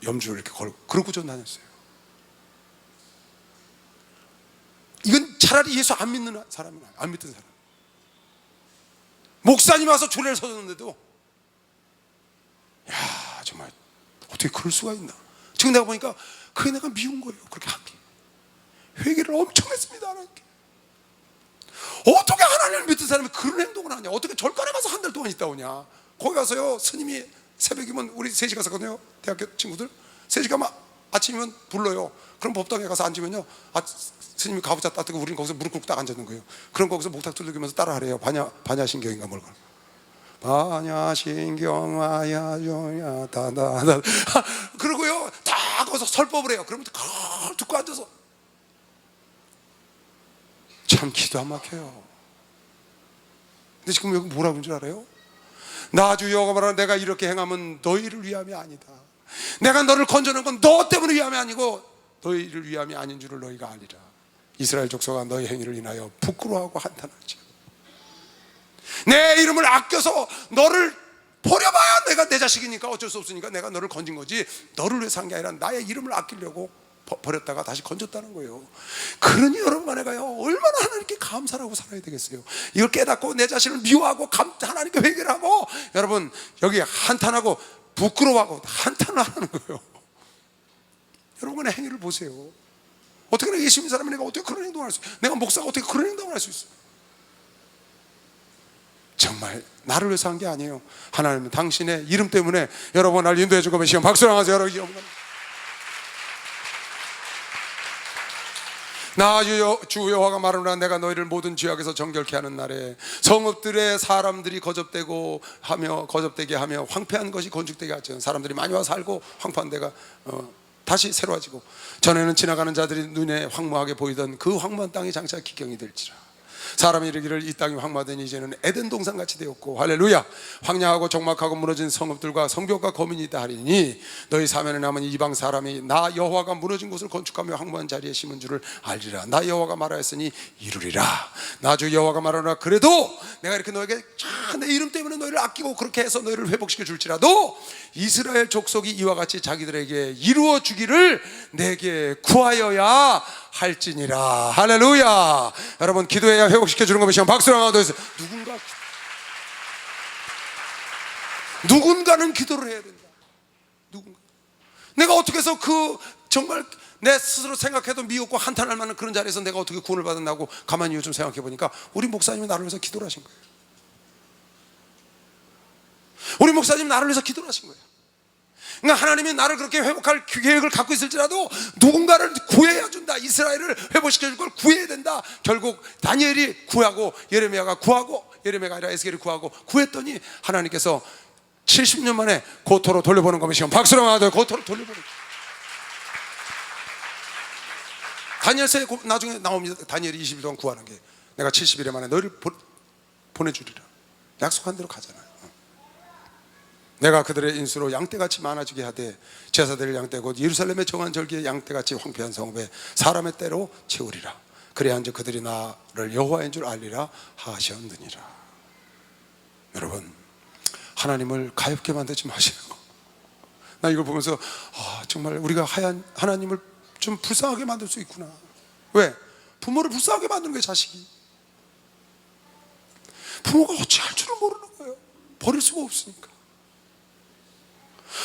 염주를 이렇게 걸고 그러고 좀 다녔어요. 이건 차라리 예수 안 믿는 사람이나 안 믿던 사람. 목사님 와서 주례를 서줬는데도 야 정말 어떻게 그럴 수가 있나. 지금 내가 보니까 그게 내가 미운 거예요. 그렇게 하기 회개를 엄청 했습니다. 하나님께 어떻게 하나님을 믿던 사람이 그런 행동을 하냐. 어떻게 절간에 가서 한 달 동안 있다 오냐. 거기 가서요 스님이 새벽이면 우리 3시 갔었거든요. 대학교 친구들 3시 가면 아침이면 불러요. 그럼 법당에 가서 앉으면요 스님이 가부좌 따뜻하고 우리는 거기서 무릎 꿇고 딱 앉았는 거예요. 그럼 거기서 목탁 두들기면서 따라하래요. 반야신경인가 뭘. 반야신경아야 다다다 그러고요 다 거기서 설법을 해요. 그러면 그걸 듣고 앉아서 참 기도 안 막혀요. 근데 지금 여기 뭐라고 하는 줄 알아요? 나 주 여호와라 내가 이렇게 행하면 너희를 위함이 아니다. 내가 너를 건져낸 건 너 때문에 위함이 아니고 너희를 위함이 아닌 줄을 너희가 알리라. 이스라엘 족속아 너희 행위를 인하여 부끄러워하고 한탄하지. 내 이름을 아껴서 너를 버려봐야 내가 내 자식이니까 어쩔 수 없으니까 내가 너를 건진 거지 너를 위해서 한 게 아니라 나의 이름을 아끼려고 버렸다가 다시 건졌다는 거예요. 그러니 여러분 안에가요 얼마나 하나님께 감사하고 살아야 되겠어요. 이걸 깨닫고 내 자신을 미워하고 하나님께 회개를 하고 여러분 여기 한탄하고 부끄러워하고 한탄을 하는 거예요. 여러분의 행위를 보세요. 어떻게 내가 예수 믿는 사람이 내가 어떻게 그런 행동을 할 수 있어요? 내가 목사가 어떻게 그런 행동을 할 수 있어요? 정말 나를 위해서 한 게 아니에요. 하나님은 당신의 이름 때문에 여러분 날 인도해 주고 계시면 박수를 하세요. 여러분, 나 주 여호와가 말하노라 내가 너희를 모든 죄악에서 정결케 하는 날에 성읍들의 사람들이 거접되게 하며 황폐한 것이 건축되게 하죠. 사람들이 많이 와서 살고 황폐한 데가 다시 새로워지고, 전에는 지나가는 자들이 눈에 황무하게 보이던 그 황무한 땅이 장차 기경이 될지라. 사람이 이르기를 이 땅이 황무하더니 이제는 에덴 동산같이 되었고, 할렐루야. 황량하고 적막하고 무너진 성읍들과 성벽과 거민이 있다 하리니 너희 사면에 남은 이방 사람이 나 여호와가 무너진 곳을 건축하며 황무한 자리에 심은 줄을 알리라. 나 여호와가 말하였으니 이루리라. 나 주 여호와가 말하노라. 그래도 내가 이렇게 너에게 내 이름 때문에 너희를 아끼고 그렇게 해서 너희를 회복시켜 줄지라도 이스라엘 족속이 이와 같이 자기들에게 이루어 주기를 내게 구하여야 할지니라. 할렐루야. 여러분, 기도해야 회복시켜 주는 것이면 박수를 하나 더 해서 누군가는 기도를 해야 된다. 누군가. 내가 어떻게 해서 정말 내 스스로 생각해도 미웠고 한탄할 만한 그런 자리에서 내가 어떻게 구원을 받았나고 가만히 요즘 생각해 보니까 우리 목사님이 나를 위해서 기도를 하신 거예요. 우리 목사님이 나를 위해서 기도를 하신 거예요. 그러니까 하나님이 나를 그렇게 회복할 계획을 갖고 있을지라도 누군가를 구해야 준다. 이스라엘을 회복시켜 줄 걸 구해야 된다. 결국 다니엘이 구하고 예레미야가 구하고, 예레미야가 아니라 에스겔이 구했더니 하나님께서 70년 만에 고토로 돌려보는 것이면 박수로 하나 더 고토로 돌려보는 거예요. 다니엘서에 나중에 나옵니다. 다니엘이 20일 동안 구하는 게 내가 70일에 만에 너희를 보내주리라. 약속한 대로 가잖아요. 내가 그들의 인수로 양떼같이 많아지게 하되 제사드릴 양떼 곧 예루살렘의 정한 절기에 양떼같이 황폐한 성읍에 사람의 떼로 채우리라. 그래야 이제 그들이 나를 여호와인 줄 알리라 하셨느니라. 여러분, 하나님을 가엾게 만들지 마세요. 나 이걸 보면서 정말 우리가 하나님을 좀 불쌍하게 만들 수 있구나. 왜? 부모를 불쌍하게 만드는 거예요. 자식이 부모가 어찌할 줄을 모르는 거예요. 버릴 수가 없으니까.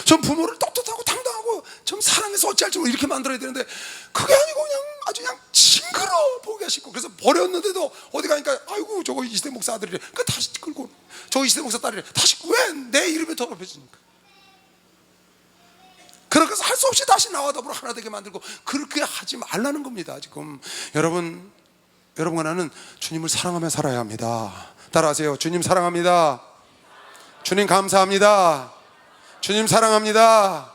전 부모를 떳떳하고 당당하고 좀 사랑해서 어찌할 줄 이렇게 만들어야 되는데 그게 아니고 그냥 아주 그냥 징그러워 보게 하시고, 그래서 버렸는데도 어디 가니까 아이고 저거 이시대 목사 아들이래. 그 다시 끌고 저 이시대 목사 딸이래. 다시 왜 내 이름이 더럽혀지니까. 그렇게 해서 할 수 없이 다시 나와 더불어 하나 되게 만들고, 그렇게 하지 말라는 겁니다. 지금 여러분과 나는 주님을 사랑하며 살아야 합니다. 따라하세요. 주님 사랑합니다. 주님 감사합니다. 주님 사랑합니다.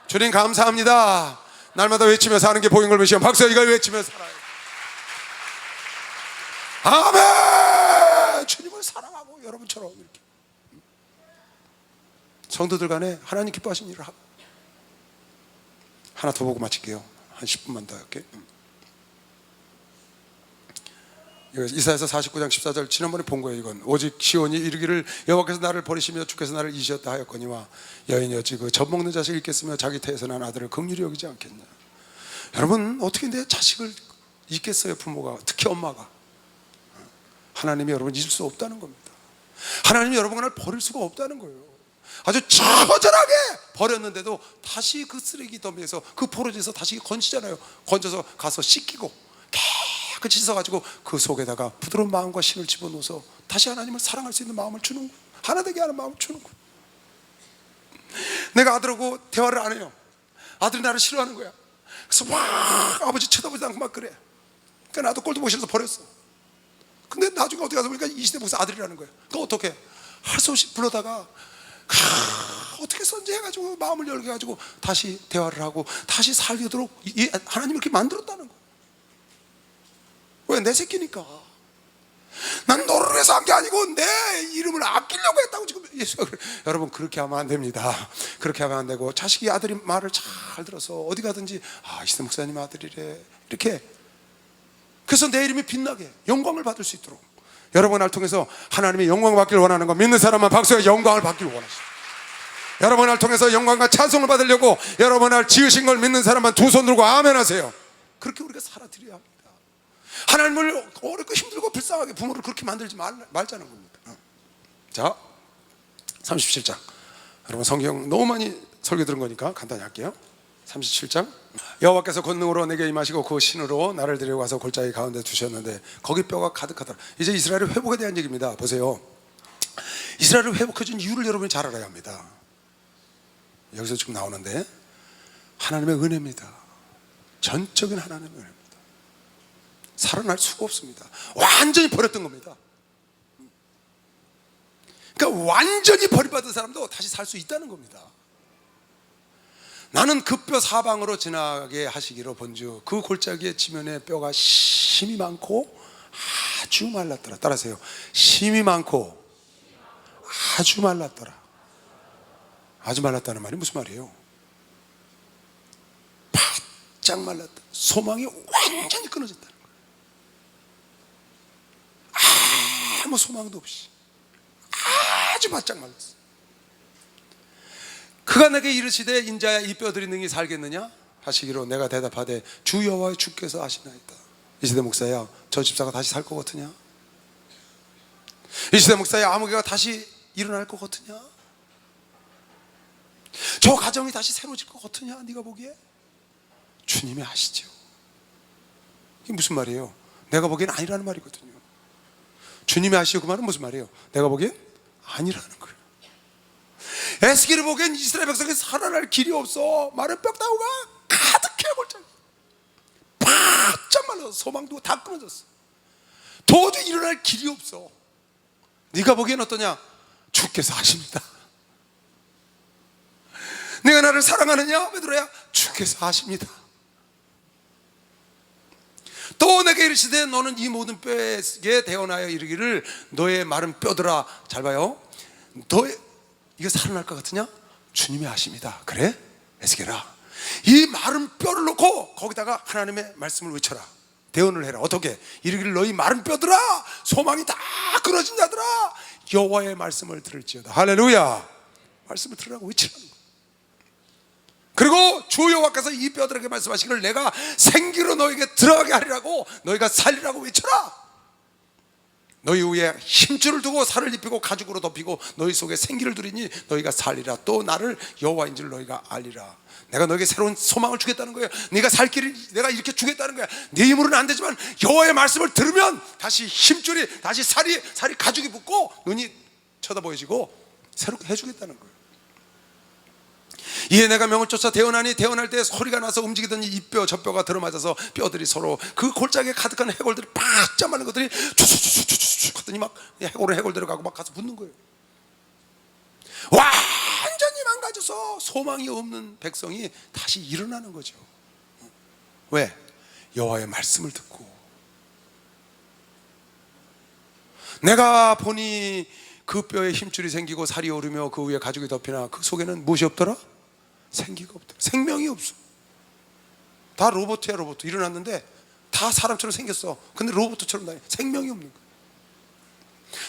주님 감사합니다. 날마다 외치며 사는 게 보인 걸 보시면 박수. 이걸 외치며 살아요. 아멘. 주님을 사랑하고 여러분처럼 이렇게 성도들 간에 하나님 기뻐하신 일을 하고. 하나 더 보고 마칠게요. 한 10분만 더 할게. 이사야서 49장 14절 지난번에 본 거예요. 이건 오직 시온이 이르기를 여호와께서 나를 버리시며 주께서 나를 잊으셨다 하였거니와 여인이 어찌 그 젖먹는 자식을 잊겠으며 자기 태에서 난 아들을 긍휼히 여기지 않겠냐. 여러분, 어떻게 내 자식을 잊겠어요? 부모가, 특히 엄마가. 하나님이 여러분 잊을 수 없다는 겁니다. 하나님이 여러분을 버릴 수가 없다는 거예요. 아주 처절하게 버렸는데도 다시 그 쓰레기 더미에서, 그 포로지에서 다시 건지잖아요. 건져서 가서 씻기고 깨끗이 씻어가지고 그 속에다가 부드러운 마음과 신을 집어넣어서 다시 하나님을 사랑할 수 있는 마음을 주는 거예요. 하나 되게 하는 마음을 주는 거예요. 내가 아들하고 대화를 안 해요. 아들이 나를 싫어하는 거야. 그래서 막 아버지 쳐다보지도 않고 막 그래. 그러니까 나도 꼴도 보기 싫어서 버렸어. 근데 나중에 어떻게 가서 보니까 이시대 목사 아들이라는 거야. 또 어떻게 할 수 없이 불러다가 어떻게 선지 해가지고 마음을 열게 해가지고 다시 대화를 하고 다시 살도록 하나님이 이렇게 만들었다는 거예요. 왜? 내 새끼니까. 난 너를 위해서 한 게 아니고 내 이름을 아끼려고 했다고 지금 예수가 그래. 여러분, 그렇게 하면 안 됩니다. 그렇게 하면 안 되고, 자식이 아들이 말을 잘 들어서 어디 가든지 이시대 목사님 아들이래 이렇게. 그래서 내 이름이 빛나게 영광을 받을 수 있도록 여러분 날 통해서 하나님의 영광을 받기를 원하는 거 믿는 사람만 박수에 영광을 받기를 원하시죠. 여러분 날 통해서 영광과 찬송을 받으려고 여러분 날 지으신 걸 믿는 사람만 두 손 들고 아멘 하세요. 그렇게 우리가 살아드려야 합니다. 하나님을 어렵고 힘들고 불쌍하게 부모를 그렇게 만들지 말자는 겁니다. 자, 37장. 여러분 성경 너무 많이 설교 들은 거니까 간단히 할게요. 37장 여호와께서 권능으로 내게 임하시고 그 신으로 나를 데리고 가서 골짜기 가운데 두셨는데 거기 뼈가 가득하더라. 이제 이스라엘의 회복에 대한 얘기입니다. 보세요. 이스라엘을 회복해준 이유를 여러분이 잘 알아야 합니다. 여기서 지금 나오는데 하나님의 은혜입니다. 전적인 하나님의 은혜입니다. 살아날 수가 없습니다. 완전히 버렸던 겁니다. 그러니까 완전히 버림받은 사람도 다시 살 수 있다는 겁니다. 나는 그 뼈 사방으로 지나게 하시기로 본즉 그 골짜기의 지면에 뼈가 심이 많고 아주 말랐더라. 따라하세요. 심이 많고 아주 말랐더라. 아주 말랐다는 말이 무슨 말이에요? 바짝 말랐다. 소망이 완전히 끊어졌다는 거예요. 아무 소망도 없이 아주 바짝 말랐어. 그가 내게 이르시되 인자야 이 뼈들이 능히 살겠느냐 하시기로 내가 대답하되 주 여호와 주께서 아시나이다. 이시대 목사야 저 집사가 다시 살 것 같으냐? 이시대 목사야 아무개가 다시 일어날 것 같으냐? 저 가정이 다시 새로워질 것 같으냐? 네가 보기에? 주님이 아시죠. 이게 무슨 말이에요? 내가 보기엔 아니라는 말이거든요. 주님이 아시고 그 말은 무슨 말이에요? 내가 보기엔 아니라는 거예요. 에스겔을 보기엔 이스라엘 백성이 살아날 길이 없어. 마른 뼈다구가 가득해. 골짜기 바짝 말라서 소망도 다 끊어졌어. 도저히 일어날 길이 없어. 네가 보기엔 어떠냐? 주께서 아십니다. 내가 나를 사랑하느냐 베드로야? 주께서 아십니다. 또 내게 이르시되 너는 이 모든 뼈에게 대언하여 이르기를 너의 마른 뼈들아. 잘 봐요. 너의 이거 살아날 것 같으냐? 주님이 아십니다. 그래? 에스겔아 이 마른 뼈를 놓고 거기다가 하나님의 말씀을 외쳐라. 대언을 해라. 어떻게? 이르기를 너희 마른 뼈들아 소망이 다 끊어진 자들아 여호와의 말씀을 들을지어다. 할렐루야. 말씀을 들으라고 외치라는 거야. 그리고 주 여호와께서 이 뼈들에게 말씀하시기를 내가 생기로 너에게 들어가게 하리라고 너희가 살리라고 외쳐라. 너희 위에 힘줄을 두고 살을 입히고 가죽으로 덮이고 너희 속에 생기를 두리니 너희가 살리라. 또 나를 여호와인 줄 너희가 알리라. 내가 너에게 새로운 소망을 주겠다는 거예요. 네가 살 길을 내가 이렇게 주겠다는 거야. 네 힘으로는 안 되지만 여호와의 말씀을 들으면 다시 힘줄이 다시 살이 가죽이 붙고 눈이 쳐다보여지고 새롭게 해주겠다는 거예요. 이에 내가 명을 쫓아 대언하니 대언할 때 소리가 나서 움직이던 이 뼈 저 뼈가 들어맞아서 뼈들이 서로 그 골짜기에 가득한 해골들이 바짝 마른 것들이 쭈쭈쭈쭈쭈 하더니 막 해골대로 가고 막 가서 붙는 거예요. 완전히 망가져서 소망이 없는 백성이 다시 일어나는 거죠. 왜? 여호와의 말씀을 듣고. 내가 보니 그 뼈에 힘줄이 생기고 살이 오르며 그 위에 가죽이 덮이나 그 속에는 무엇이 없더라? 생기가 없더라. 생명이 없어. 다 로봇이야. 로봇. 일어났는데 다 사람처럼 생겼어. 근데 로봇처럼 다니. 생명이 없는 거야.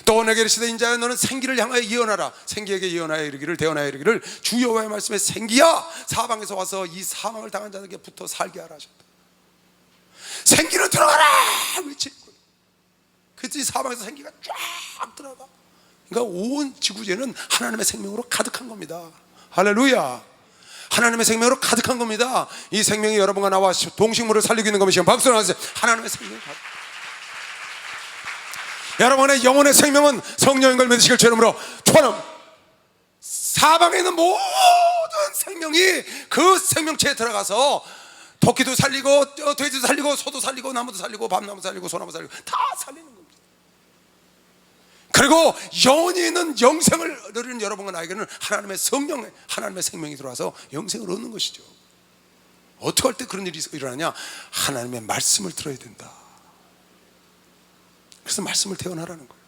또 내게 이르시되 인자야 너는 생기를 향하여 예언하라. 생기에게 예언하여 이르기를 대언하여 이르기를 주 여호와의 말씀에 생기야 사방에서 와서 이 사망을 당한 자에게 붙어 살게 하라 하셨다. 생기는 들어가라 외치는 거야. 그랬더니 사방에서 생기가 쫙 들어가. 그러니까 온 지구제는 하나님의 생명으로 가득한 겁니다. 할렐루야. 하나님의 생명으로 가득한 겁니다. 이 생명이 여러분과 나와 동식물을 살리고 있는 것이면 박수 하세요. 하나님의 생명이 가득. 여러분의 영혼의 생명은 성령인 걸 믿으시길 주님으로 축원합니다. 사방에 있는 모든 생명이 그 생명체에 들어가서 토끼도 살리고 돼지도 살리고 소도 살리고 나무도 살리고 밤나무 살리고 소나무 살리고 다 살리는 겁니다. 그리고 영원히 있는 영생을 누리는 여러분과 나에게는 하나님의 성령, 하나님의 생명이 들어와서 영생을 얻는 것이죠. 어떻게 할 때 그런 일이 일어나냐? 하나님의 말씀을 들어야 된다. 그래서 말씀을 태어나라는 거예요.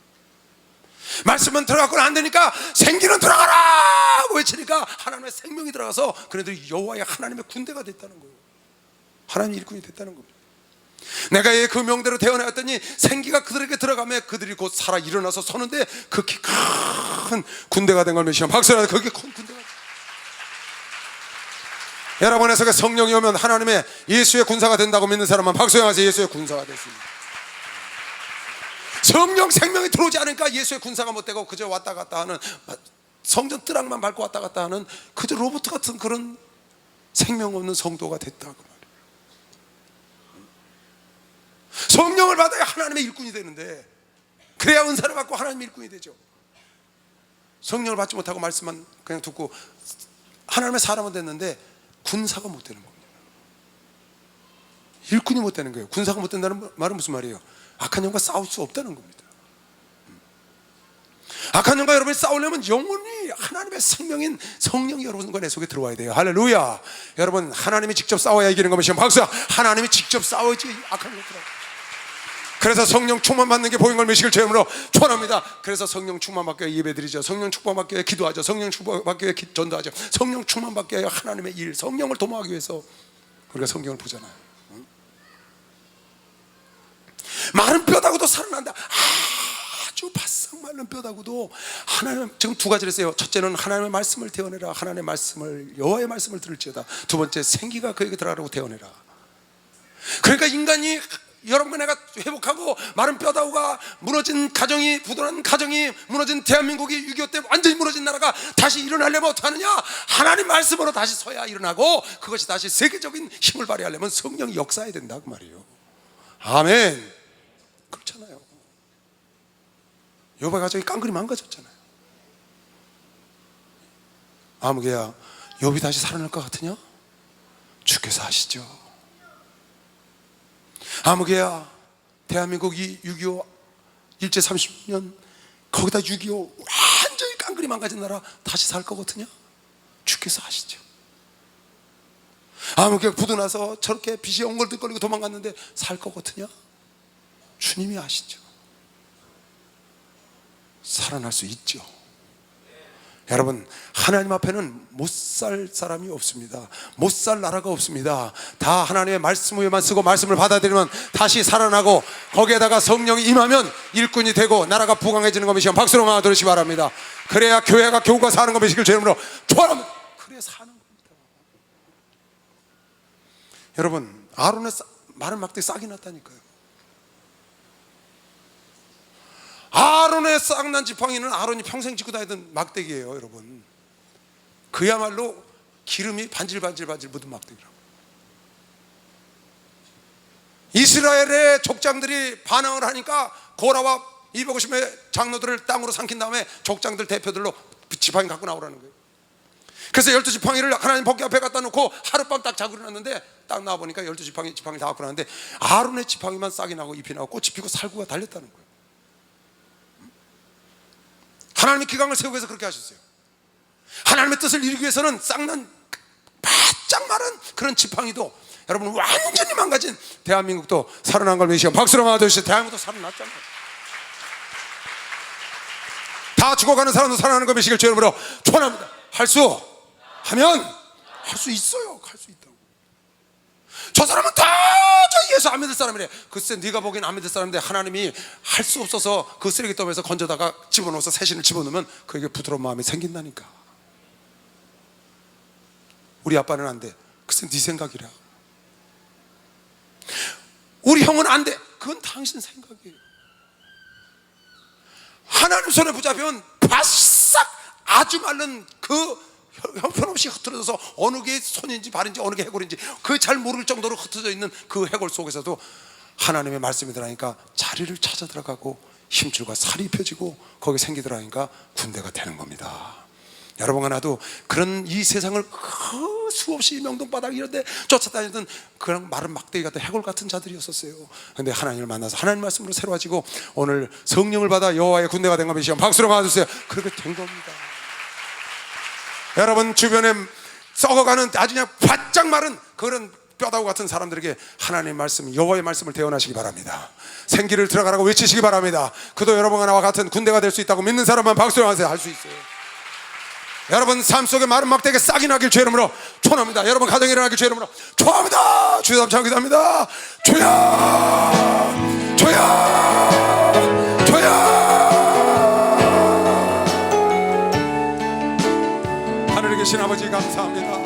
말씀은 들어가고는 안 되니까 생기는 들어가라 외치니까 하나님의 생명이 들어가서 그네들이 여호와의 하나님의 군대가 됐다는 거예요. 하나님의 일꾼이 됐다는 겁니다. 내가 그 명대로 태어나왔더니 생기가 그들에게 들어가며 그들이 곧 살아 일어나서 서는데 극히 큰 군대가 된 걸 메시면 박수라. 그게 큰 군대가. 여러분의 속에 성령이 오면 하나님의 예수의 군사가 된다고 믿는 사람은 박수 하세요. 예수의 군사가 됐습니다. 성령 생명이 들어오지 않으니까 예수의 군사가 못 되고 그저 왔다 갔다 하는 성전 뜰락만 밟고 왔다 갔다 하는 그저 로봇 같은 그런 생명 없는 성도가 됐다고. 성령을 받아야 하나님의 일꾼이 되는데, 그래야 은사를 받고 하나님의 일꾼이 되죠. 성령을 받지 못하고 말씀만 그냥 듣고 하나님의 사람은 됐는데 군사가 못 되는 겁니다. 일꾼이 못 되는 거예요. 군사가 못 된다는 말은 무슨 말이에요? 악한 영과 싸울 수 없다는 겁니다. 악한 영과 여러분이 싸우려면 영원히 하나님의 생명인 성령이 여러분과 내 속에 들어와야 돼요. 할렐루야. 여러분, 하나님이 직접 싸워야 이기는 것이죠. 박수. 하나님이 직접 싸워야지 악한 영들하고. 그래서 성령 충만 받는 게 복인 걸 믿으시길 주님으로 축원합니다. 그래서 성령 충만 받기 위해 예배드리죠. 성령 충만 받기 위해 기도하죠. 성령 충만 받기 위해 전도하죠. 성령 충만 받기 위해 하나님의 일, 성령을 도모하기 위해서 우리가 성경을 보잖아요. 마른 뼈다구도 살아난다. 아주 바싹 마른 뼈다구도 하나님, 지금 두 가지를 했어요. 첫째는 하나님의 말씀을 대어내라. 하나님의 말씀을, 여호와의 말씀을 들을지어다. 두 번째, 생기가 그에게 들어가라고 대어내라. 그러니까 인간이, 여러분과 내가 회복하고 마른 뼈다구가 무너진 가정이, 부도난 가정이 무너진 대한민국이 6.25 때 완전히 무너진 나라가 다시 일어나려면 어떻게 하느냐? 하나님 말씀으로 다시 서야 일어나고, 그것이 다시 세계적인 힘을 발휘하려면 성령이 역사해야 된다 그 말이에요. 아멘. 그렇잖아요. 욥의 가정이 깡그리 망가졌잖아요. 아무개야, 욥이 다시 살아날 것 같으냐? 주께서 하시죠. 아무개야, 대한민국이 6.25 일제 30년, 거기다 6.25 완전히 깡그리 망가진 나라 다시 살 것 같으냐? 주께서 하시죠. 아무개가 부도나서 저렇게 빛이 엉글득거리고 도망갔는데 살 것 같으냐? 주님이 아시죠. 살아날 수 있죠. 여러분, 하나님 앞에는 못 살 사람이 없습니다. 못 살 나라가 없습니다. 다 하나님의 말씀 위에만 쓰고 말씀을 받아들이면 다시 살아나고, 거기에다가 성령이 임하면 일꾼이 되고 나라가 부강해지는 것이시면 박수로 맞아 들으시기 바랍니다. 그래야 교회가 교우가 사는 것이길 주님으로 축원합니다. 그래야 사는 겁니다. 여러분, 아론의 마른 막대기 싹이 났다니까요. 아론의 싹난 지팡이는 아론이 평생 짚고 다니던 막대기예요. 여러분, 그야말로 기름이 반질반질 묻은 막대기라고. 이스라엘의 족장들이 반항을 하니까 고라와 250명의 장로들을 땅으로 삼킨 다음에 족장들 대표들로 지팡이 갖고 나오라는 거예요. 그래서 12지팡이를 하나님 법궤 앞에 갖다 놓고 하룻밤 딱 자고 일어났는데 딱 나와보니까 12지팡이 다 갖고 나왔는데 아론의 지팡이만 싹이 나고 잎이 나고 꽃이 피고 살구가 달렸다는 거예요. 하나님의 기강을 세우기 위해서 그렇게 하셨어요. 하나님의 뜻을 이루기 위해서는 쌍난 바짝 마른 그런 지팡이도, 여러분, 완전히 망가진 대한민국도 살아난 걸 믿으시고 박수로 맞아주시죠. 대한민국도 살아났잖아요. 다 죽어가는 사람도 살아나는 걸 믿으시길 주님으로 축원합니다. 할 수 하면 할 수 있어요. 할 수 있다고. 저 사람은 도저히 예수 안 믿을 사람이래. 글쎄, 네가 보기엔 안 믿을 사람인데 하나님이 할 수 없어서 그 쓰레기더미에서 건져다가 집어넣어서 새신을 집어넣으면 그에게 부드러운 마음이 생긴다니까. 우리 아빠는 안 돼. 글쎄, 네 생각이라. 우리 형은 안 돼. 그건 당신 생각이에요. 하나님 손에 붙잡히면 바싹 아주 마른 그 형편없이 흩어져서 어느 게 손인지 발인지 어느 게 해골인지 그 잘 모를 정도로 흩어져 있는 그 해골 속에서도 하나님의 말씀이 들어가니까 자리를 찾아 들어가고 힘줄과 살이 펴지고 거기 생기 들어가니까 군대가 되는 겁니다. 여러분과 나도 그런 이 세상을 수없이 명동바닥 이런 데 쫓아다니던 그런 마른 막대기 같은 해골 같은 자들이었었어요. 그런데 하나님을 만나서 하나님 말씀으로 새로워지고 오늘 성령을 받아 여호와의 군대가 된 겁니다. 박수로 맞아주세요. 그렇게 된 겁니다. 여러분, 주변에 썩어가는 아주 그냥 바짝 마른 그런 뼈다구 같은 사람들에게 하나님의 말씀, 여호와의 말씀을 대언하시기 바랍니다. 생기를 들어가라고 외치시기 바랍니다. 그도 여러분과 나와 같은 군대가 될 수 있다고 믿는 사람만 박수로 하세요. 할 수 있어요. 여러분 삶 속에 마른 막대기에 싹이 나길 주의 이름으로 축원합니다. 여러분 가정이 일어나길 주의 이름으로 축원합니다. 주여 감사 기도합니다. 주여, 주여, 주여. 하늘에 계신 아버지 감사합니다.